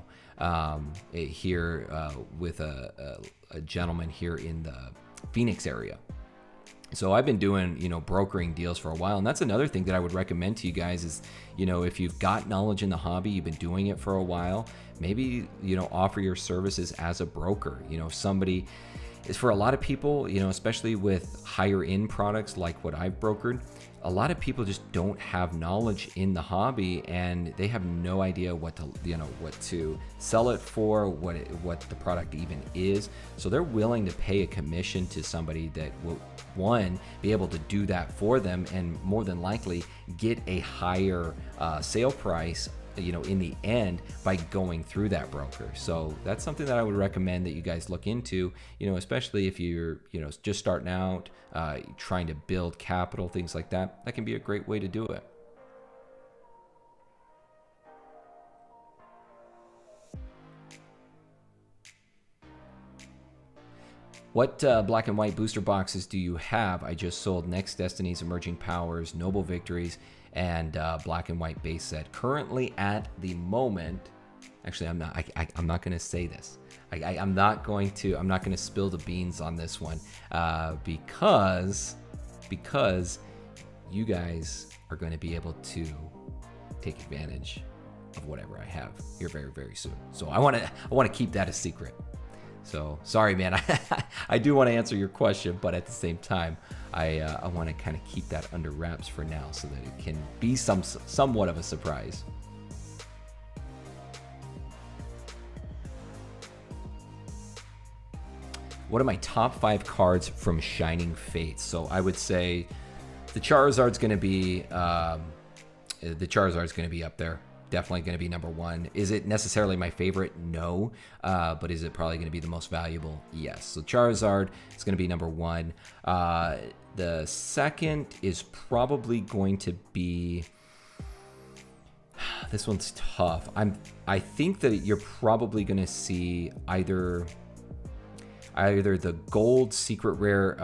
here with a gentleman here in the Phoenix area. So I've been doing, brokering deals for a while. And that's another thing that I would recommend to you guys is, if you've got knowledge in the hobby, you've been doing it for a while, maybe, offer your services as a broker. Somebody is, for a lot of people, especially with higher end products like what I've brokered, a lot of people just don't have knowledge in the hobby, and they have no idea what to sell it for, what the product even is. So they're willing to pay a commission to somebody that will, one, be able to do that for them, and more than likely get a higher sale price in the end by going through that broker. So that's something that I would recommend that you guys look into, especially if you're, just starting out, trying to build capital, things like that. That can be a great way to do it. What black and white booster boxes do you have? I just sold Next Destinies, Emerging Powers, Noble Victories, and black and white base set. Currently, at the moment, actually, I'm not going to say this. I'm not going to spill the beans on this one because you guys are going to be able to take advantage of whatever I have here very, very soon. So I want to keep that a secret. So sorry, man. I do want to answer your question, but at the same time, I want to kind of keep that under wraps for now so that it can be somewhat of a surprise. What are my top 5 cards from Shining Fates? So I would say the Charizard's going to be up there. Definitely going to be number 1. Is it necessarily my favorite? No. But is it probably going to be the most valuable? Yes. So Charizard is going to be number 1. The second is probably going to be... This one's tough. I think that you're probably going to see either the gold secret rare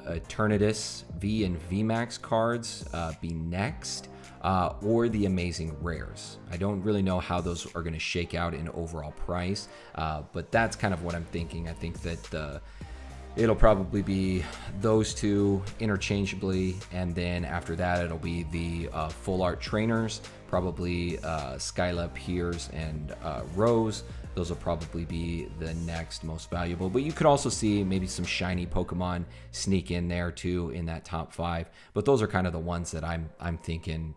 Eternatus V and VMAX cards be next. Or the amazing rares. I don't really know how those are going to shake out in overall price, but that's kind of what I'm thinking. I think that it'll probably be those two interchangeably, and then after that it'll be the full art trainers, probably Skyla, Piers, and Rose. Those will probably be the next most valuable. But you could also see maybe some shiny Pokemon sneak in there too in that top 5. But those are kind of the ones that I'm thinking,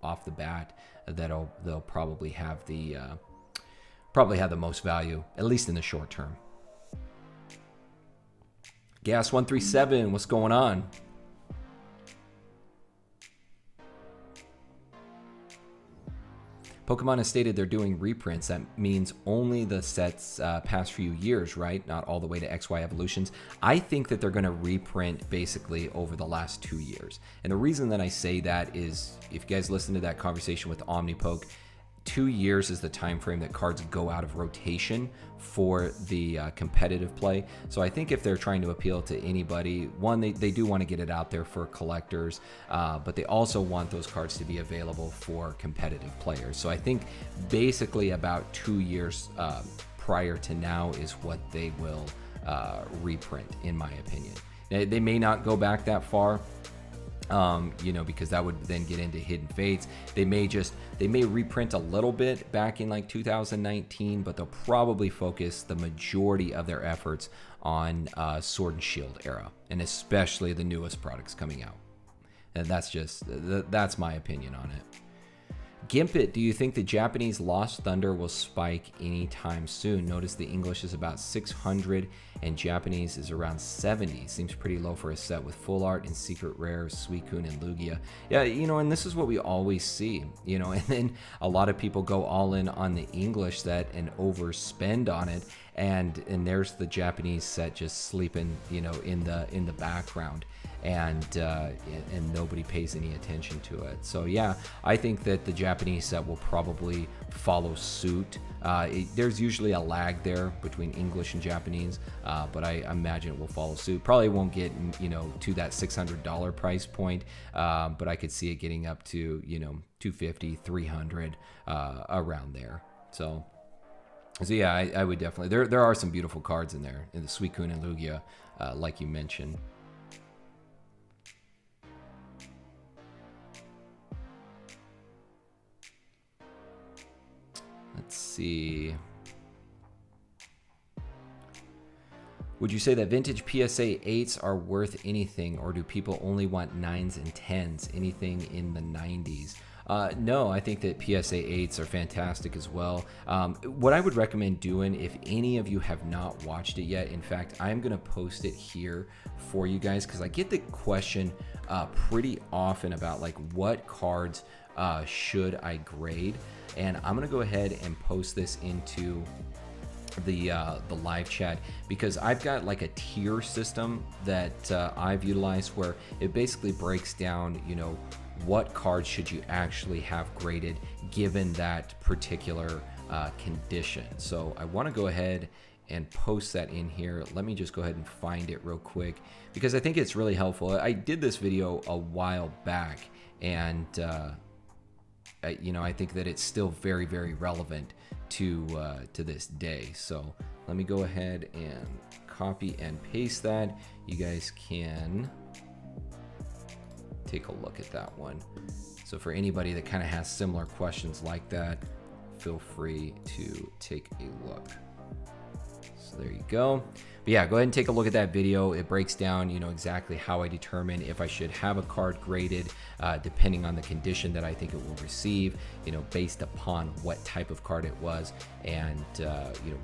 off the bat that they'll probably have the most value, at least in the short term. Gas 137, what's going on? Pokemon has stated they're doing reprints. That means only the sets past few years, right? Not all the way to XY evolutions. I think that they're going to reprint basically over the last 2 years. And the reason that I say that is, if you guys listen to that conversation with OmniPoke, 2 years is the time frame that cards go out of rotation for the competitive play. So I think if they're trying to appeal to anybody, one, they do want to get it out there for collectors, but they also want those cards to be available for competitive players. So I think basically about 2 years prior to now is what they will reprint, in my opinion. They may not go back that far, because that would then get into hidden fates. They may reprint a little bit back in like 2019, but they'll probably focus the majority of their efforts on Sword and Shield era, and especially the newest products coming out. And that's my opinion on it. Gimpit, do you think the Japanese Lost Thunder will spike anytime soon? Notice the English is about 600 and Japanese is around 70. Seems pretty low for a set with full art and secret rares, Suicune and Lugia. Yeah, and this is what we always see, and then a lot of people go all in on the English set and overspend on it. And there's the Japanese set just sleeping, in the background. And nobody pays any attention to it. So yeah, I think that the Japanese set will probably follow suit. There's usually a lag there between English and Japanese, but I imagine it will follow suit. Probably won't get to that $600 price point, but I could see it getting up to $250, $300 around there. So yeah, I would definitely. There are some beautiful cards in there in the Suicune and Lugia, like you mentioned. Let's see. Would you say that vintage PSA 8s are worth anything, or do people only want 9s and 10s, anything in the 90s? No, I think that PSA 8s are fantastic as well. What I would recommend doing, if any of you have not watched it yet, in fact, I'm going to post it here for you guys, because I get the question pretty often about like what cards should I grade, and I'm going to go ahead and post this into the live chat, because I've got like a tier system that I've utilized where it basically breaks down, what cards should you actually have graded given that particular condition. So I want to go ahead and post that in here. Let me just go ahead and find it real quick, because I think it's really helpful. I did this video a while back, and I think that it's still very, very relevant to this day. So let me go ahead and copy and paste that. You guys can take a look at that one. So for anybody that kind of has similar questions like that, feel free to take a look. So there you go. But yeah, go ahead and take a look at that video. It breaks down, exactly how I determine if I should have a card graded, depending on the condition that I think it will receive, based upon what type of card it was, and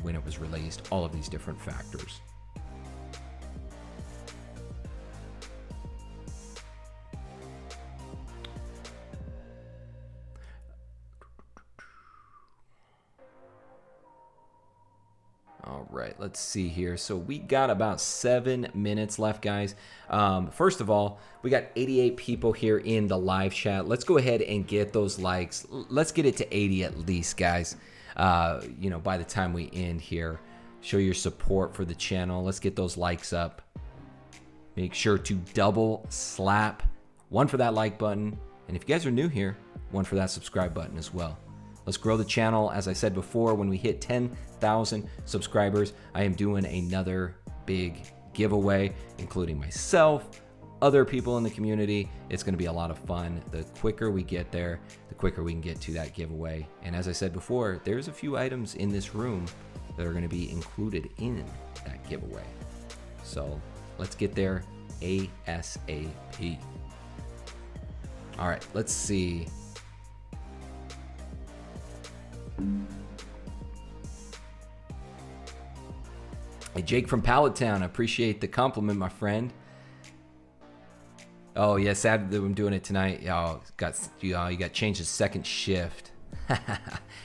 when it was released, all of these different factors. All right, let's see here. So we got about 7 minutes left, guys. First of all, we got 88 people here in the live chat. Let's go ahead and get those likes. Let's get it to 80 at least, guys. By the time we end here, show your support for the channel. Let's get those likes up. Make sure to double slap one for that like button. And if you guys are new here, one for that subscribe button as well. Let's grow the channel. As I said before, when we hit 10,000 subscribers, I am doing another big giveaway, including myself, other people in the community. It's going to be a lot of fun. The quicker we get there, the quicker we can get to that giveaway. And as I said before, there's a few items in this room that are going to be included in that giveaway. So let's get there ASAP. All right, let's see. Hey, Jake from Pallettown, I appreciate the compliment, my friend. Oh yeah, sad that I'm doing it tonight. You got changed to second shift.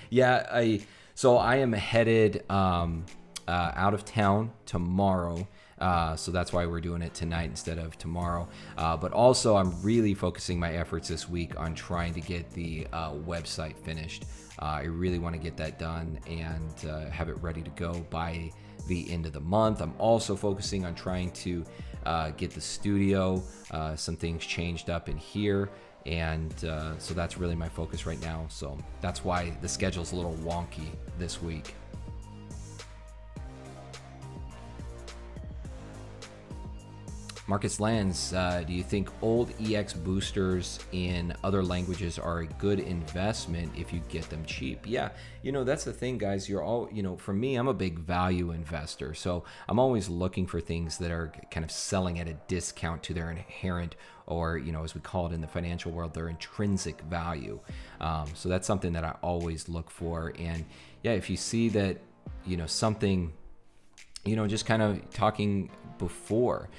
Yeah, so I am headed out of town tomorrow, So that's why we're doing it tonight instead of tomorrow. But also, I'm really focusing my efforts this week on trying to get the website finished. I really want to get that done and have it ready to go by the end of the month. I'm also focusing on trying to get the studio, some things changed up in here. And so that's really my focus right now. So that's why the schedule's a little wonky this week. Marcus Lands, do you think old EX boosters in other languages are a good investment if you get them cheap? Yeah, that's the thing, guys. You're all, for me, I'm a big value investor. So I'm always looking for things that are kind of selling at a discount to their inherent, or, as we call it in the financial world, their intrinsic value. So that's something that I always look for. And yeah, if you see that, something, just kind of talking before,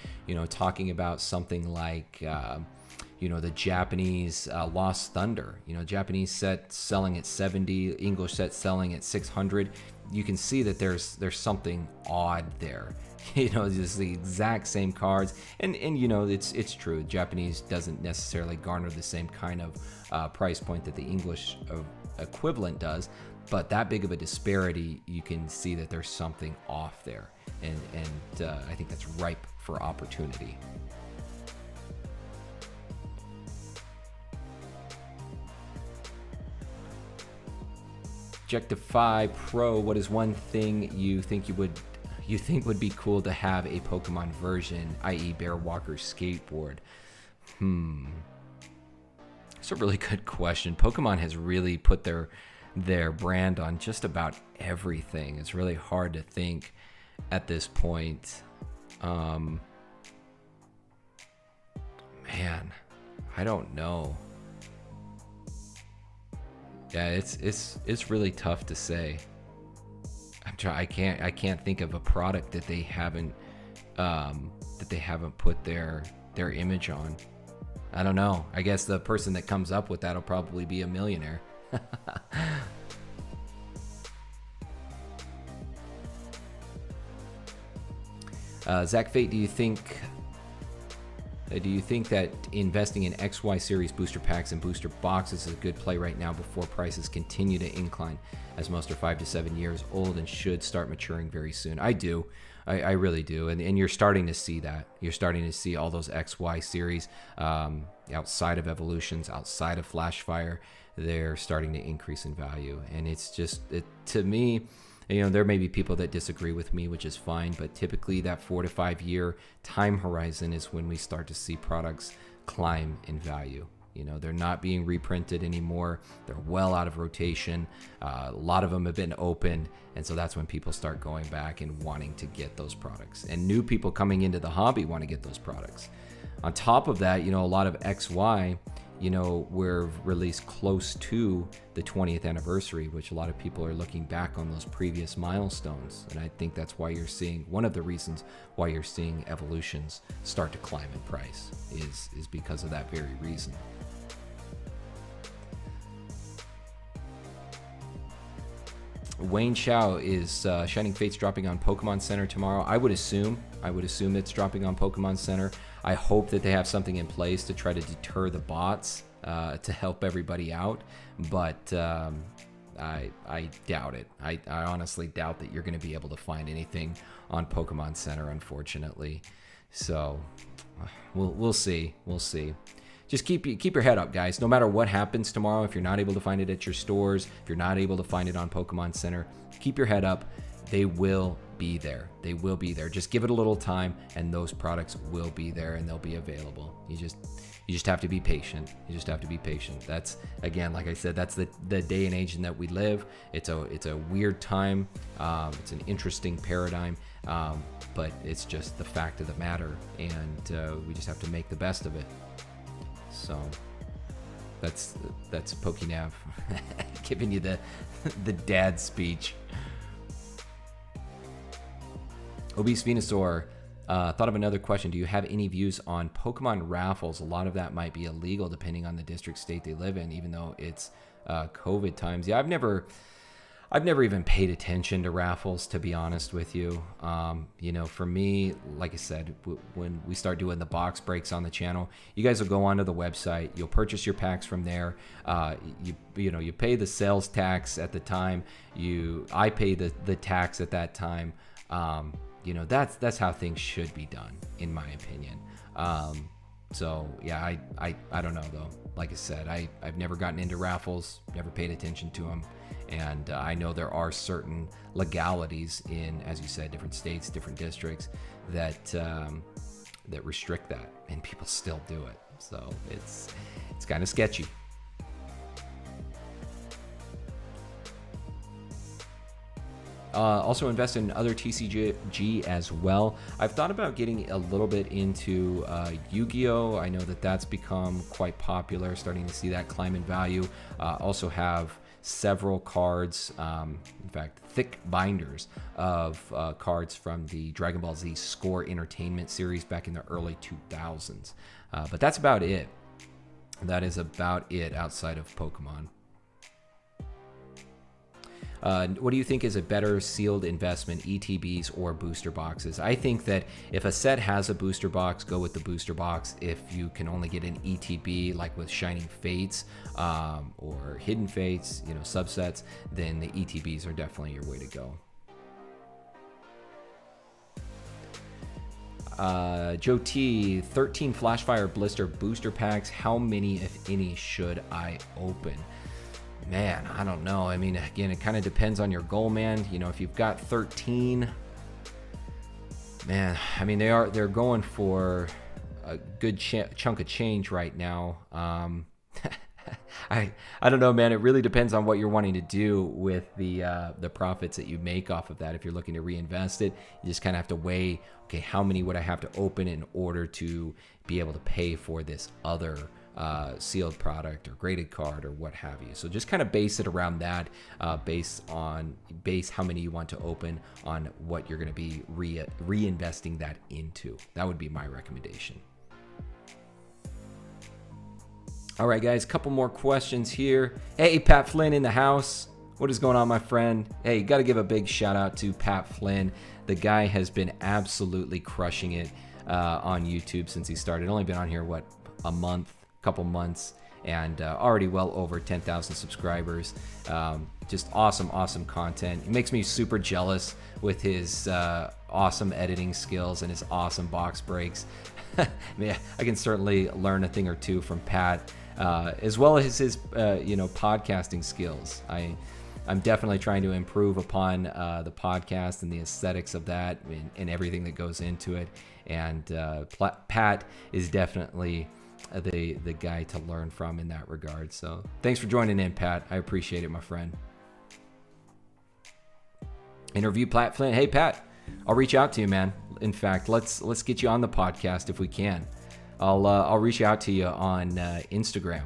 talking about something like, the Japanese Lost Thunder, Japanese set selling at 70, English set selling at 600. You can see that there's something odd there. It's the exact same cards, and it's true. Japanese doesn't necessarily garner the same kind of price point that the English equivalent does, but that big of a disparity, you can see that there's something off there, and I think that's ripe for opportunity. Objectify Pro, what is one thing you think would be cool to have a Pokemon version, i.e. Bear Walker skateboard? It's a really good question. Pokemon has really put their brand on just about everything. It's really hard to think at this point. Man, I don't know. Yeah, it's really tough to say. I can't think of a product that they haven't put their image on. I don't know. I guess the person that comes up with that'll probably be a millionaire. Zach Fate, do you think that investing in XY series booster packs and booster boxes is a good play right now before prices continue to incline, as most are 5 to 7 years old and should start maturing very soon? I do. I really do. And you're starting to see that. You're starting to see all those XY series outside of Evolutions, outside of Flashfire, they're starting to increase in value. And it's just, to me, there may be people that disagree with me, which is fine, but typically that 4 to 5 year time horizon is when we start to see products climb in value. They're not being reprinted anymore. They're well out of rotation. A lot of them have been opened. And so that's when people start going back and wanting to get those products. And new people coming into the hobby want to get those products. On top of that, a lot of XY, we're released close to the 20th anniversary, which a lot of people are looking back on those previous milestones. And I think that's why you're seeing, one of the reasons why you're seeing Evolutions start to climb in price is because of that very reason. Wayne Chow, is Shining Fates dropping on Pokemon Center tomorrow? I would assume it's dropping on Pokemon Center. I hope that they have something in place to try to deter the bots to help everybody out, but I doubt it. I honestly doubt that you're going to be able to find anything on Pokemon Center, unfortunately. So we'll see. We'll see. Just keep your head up, guys. No matter what happens tomorrow, if you're not able to find it at your stores, if you're not able to find it on Pokemon Center, keep your head up. They will be there. They will be there. Just give it a little time, and those products will be there, and they'll be available. You just have to be patient. You just have to be patient. That's, again, like I said, that's the day and age in that we live. It's a weird time. It's an interesting paradigm, but it's just the fact of the matter, and we just have to make the best of it. So that's PokéNav giving you the dad speech. Obese Venusaur, thought of another question. Do you have any views on Pokemon raffles? A lot of that might be illegal depending on the district state they live in, even though it's COVID times. Yeah, I've never even paid attention to raffles, to be honest with you. You know, for me, like I said, when we start doing the box breaks on the channel, you guys will go onto the website, you'll purchase your packs from there. You pay the sales tax at the time. I pay the tax at that time. You know, that's how things should be done, in my opinion. So yeah, I don't know though. Like I said, I've never gotten into raffles, never paid attention to them. And I know there are certain legalities in, as you said, different states, different districts that restrict that, and people still do it. So it's kind of sketchy. Also invest in other TCG as well. I've thought about getting a little bit into Yu-Gi-Oh! I know that's become quite popular, starting to see that climb in value. Also have several cards, in fact, thick binders of cards from the Dragon Ball Z Score Entertainment series back in the early 2000s. But that's about it. That is about it outside of Pokemon. What do you think is a better sealed investment, ETBs or booster boxes? I think that if a set has a booster box, go with the booster box. If you can only get an ETB, like with Shining Fates or Hidden Fates, you know, subsets, then the ETBs are definitely your way to go. Joe T, 13 Flashfire Blister booster packs. How many, if any, should I open? Man, I don't know. I mean, again, it kind of depends on your goal, man. You know, if you've got 13, man, I mean, they're going for a good chunk of change right now. I don't know, man. It really depends on what you're wanting to do with the profits that you make off of that. If you're looking to reinvest it, you just kind of have to weigh, okay, how many would I have to open in order to be able to pay for this other sealed product or graded card or what have you. So just kind of base it around that, base how many you want to open on what you're going to be reinvesting that into. That would be my recommendation. All right, guys, couple more questions here. Hey, Pat Flynn in the house. What is going on, my friend? Hey, got to give a big shout out to Pat Flynn. The guy has been absolutely crushing it on YouTube since he started. Only been on here, what, a couple months, and already well over 10,000 subscribers. Just awesome content. He makes me super jealous with his awesome editing skills and his awesome box breaks. Yeah, I can certainly learn a thing or two from Pat, as well as his podcasting skills. I'm definitely trying to improve upon the podcast and the aesthetics of that and everything that goes into it. And Pat is definitely the guy to learn from in that regard. So thanks for joining in, Pat. I appreciate it, my friend. Interview Pat Flynn. Hey, Pat, I'll reach out to you, man. In fact, let's get you on the podcast if we can. I'll reach out to you on Instagram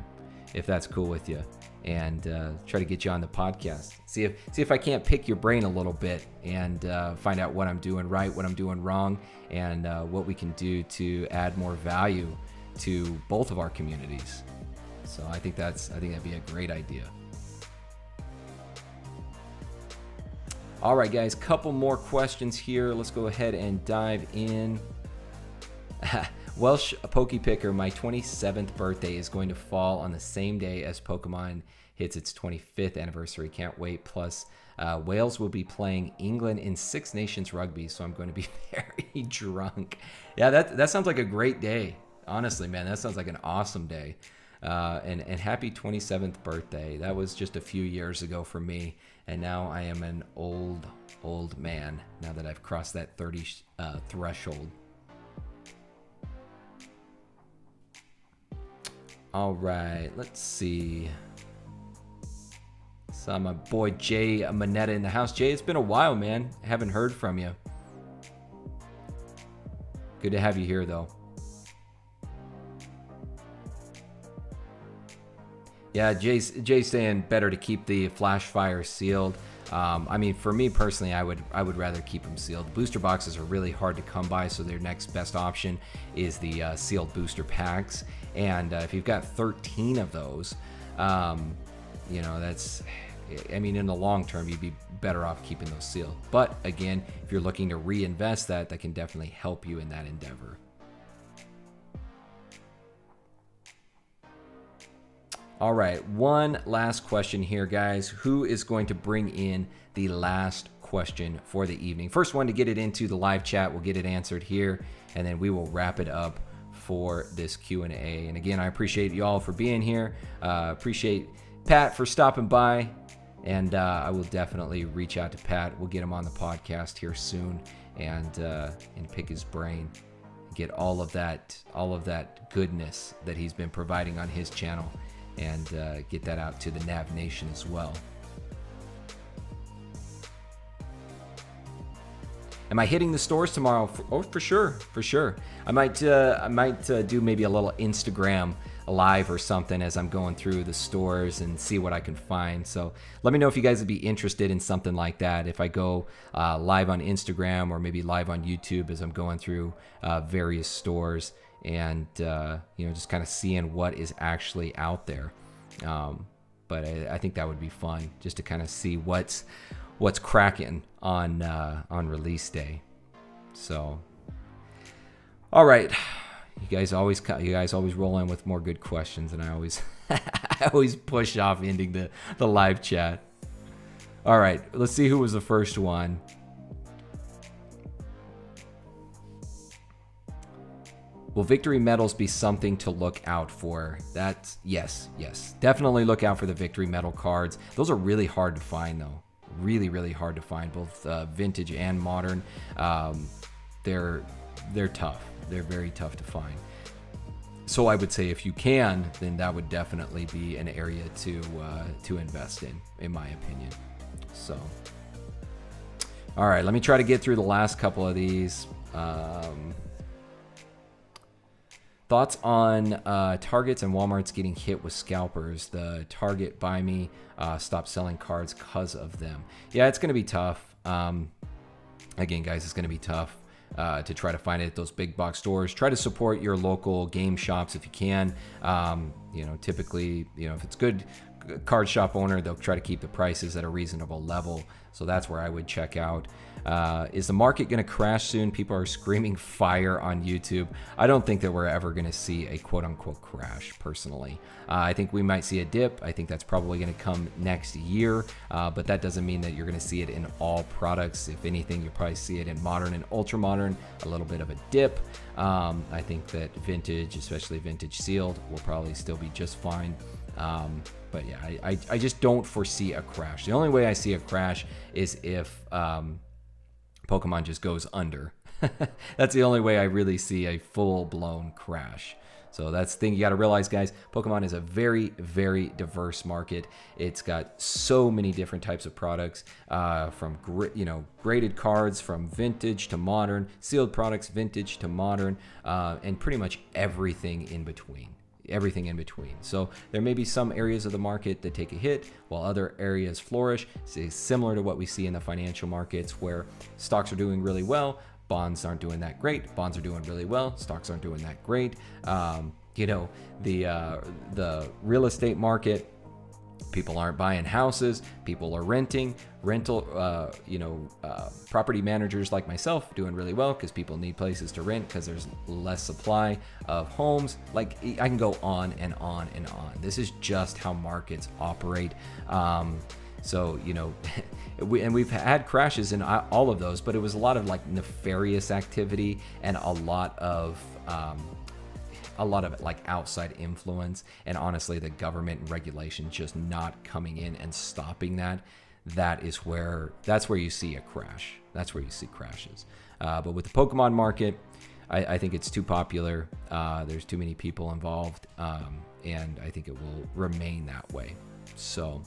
if that's cool with you, and try to get you on the podcast. See if I can't pick your brain a little bit and find out what I'm doing right, what I'm doing wrong, and what we can do to add more value to both of our communities. So I think that'd be a great idea. All right, guys, couple more questions here. Let's go ahead and dive in. Welsh Poke Picker, my 27th birthday is going to fall on the same day as Pokemon hits its 25th anniversary. Can't wait. Plus, Wales will be playing England in Six Nations rugby, so I'm going to be very drunk. Yeah, that sounds like a great day. Honestly, man, that sounds like an awesome day. And happy 27th birthday. That was just a few years ago for me, and now I am an old man now that I've crossed that 30 threshold. All right, let's see. Saw my boy Jay Manetta in the house. Jay, it's been a while, man. I haven't heard from you. Good to have you here, though. Yeah, Jay's saying better to keep the flash fire sealed. I mean, for me personally, I would rather keep them sealed. Booster boxes are really hard to come by, so their next best option is the sealed booster packs. And if you've got 13 of those, I mean, in the long term, you'd be better off keeping those sealed. But again, if you're looking to reinvest that can definitely help you in that endeavor. All right, one last question here, guys. Who is going to bring in the last question for the evening? First one to get it into the live chat, we'll get it answered here, and then we will wrap it up for this Q&A. And again, I appreciate you all for being here. Appreciate Pat for stopping by, and I will definitely reach out to Pat. We'll get him on the podcast here soon, and pick his brain, get all of that goodness that he's been providing on his channel, and get that out to the Nav Nation as well. Am I hitting the stores tomorrow? For sure. I might do maybe a little Instagram live or something as I'm going through the stores and see what I can find. So let me know if you guys would be interested in something like that. If I go live on Instagram or maybe live on YouTube as I'm going through various stores and just kind of seeing what is actually out there. But I think that would be fun, just to kind of see what's cracking on release day. So, all right, you guys always roll in with more good questions, and I always push off ending the live chat. All right, let's see who was the first one. Will victory medals be something to look out for? That's yes. Definitely look out for the victory medal cards. Those are really hard to find, though. Really hard to find, both vintage and modern. They're tough. They're very tough to find. So I would say if you can, then that would definitely be an area to invest in my opinion. So, all right, let me try to get through the last couple of these. Thoughts on Targets and Walmart's getting hit with scalpers. The Target Buy Me stopped selling cards because of them. Yeah, it's going to be tough. Again, guys, it's going to be tough to try to find it at those big box stores. Try to support your local game shops if you can. Typically, if it's good card shop owner, they'll try to keep the prices at a reasonable level. So that's where I would check out. Is the market going to crash soon? People are screaming fire on YouTube. I don't think that we're ever going to see a quote-unquote crash, personally. I think we might see a dip. I think that's probably going to come next year, but that doesn't mean that you're going to see it in all products. If anything, you'll probably see it in modern and ultra-modern, a little bit of a dip. I think that vintage, especially vintage sealed, will probably still be just fine. But yeah, I just don't foresee a crash. The only way I see a crash is if Pokemon just goes under. That's the only way I really see a full-blown crash. So that's the thing you got to realize, guys. Pokemon is a very, very diverse market. It's got so many different types of products, from graded cards, from vintage to modern, sealed products, vintage to modern, and pretty much everything in between. So there may be some areas of the market that take a hit while other areas flourish. It's similar to what we see in the financial markets, where stocks are doing really well, bonds aren't doing that great. Bonds are doing really well, stocks aren't doing that great. The real estate market, people aren't buying houses, people are renting. Property managers like myself doing really well because people need places to rent because there's less supply of homes. Like, I can go on and on and on. This is just how markets operate. We've had crashes in all of those, but it was a lot of like nefarious activity and a lot of like outside influence, and honestly the government and regulation just not coming in and stopping that. That's where you see a crash. That's where you see crashes. But with the Pokemon market, I think it's too popular. There's too many people involved, and I think it will remain that way. So,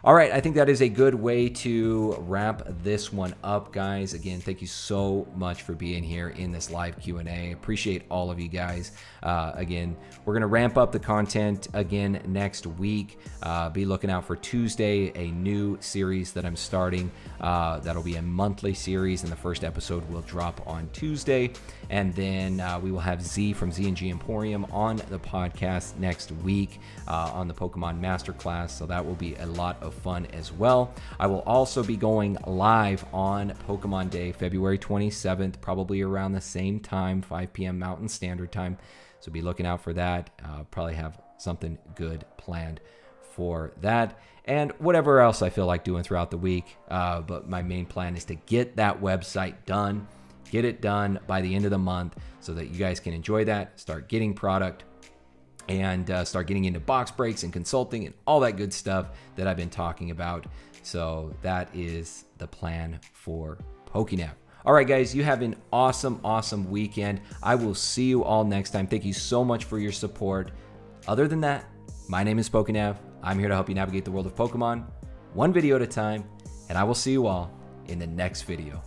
all right, I think that is a good way to wrap this one up, guys. Again, thank you so much for being here in this live Q&A. Appreciate all of you guys. Again, we're going to ramp up the content again next week. Be looking out for Tuesday, a new series that I'm starting. That'll be a monthly series, and the first episode will drop on Tuesday. And then we will have Z from Z&G Emporium on the podcast next week on the Pokemon Masterclass. So that will be a lot of fun as well. I will also be going live on Pokemon Day, February 27th, probably around the same time, 5 p.m. Mountain Standard Time. So be looking out for that. Probably have something good planned for that, and whatever else I feel like doing throughout the week. But my main plan is to get that website done, get it done by the end of the month so that you guys can enjoy that, start getting product, and start getting into box breaks and consulting and all that good stuff that I've been talking about. So that is the plan for PokéNav. All right, guys, you have an awesome weekend. I will see you all next time. Thank you so much for your support. Other than that, my name is PokéNav. I'm here to help you navigate the world of Pokemon, one video at a time, and I will see you all in the next video.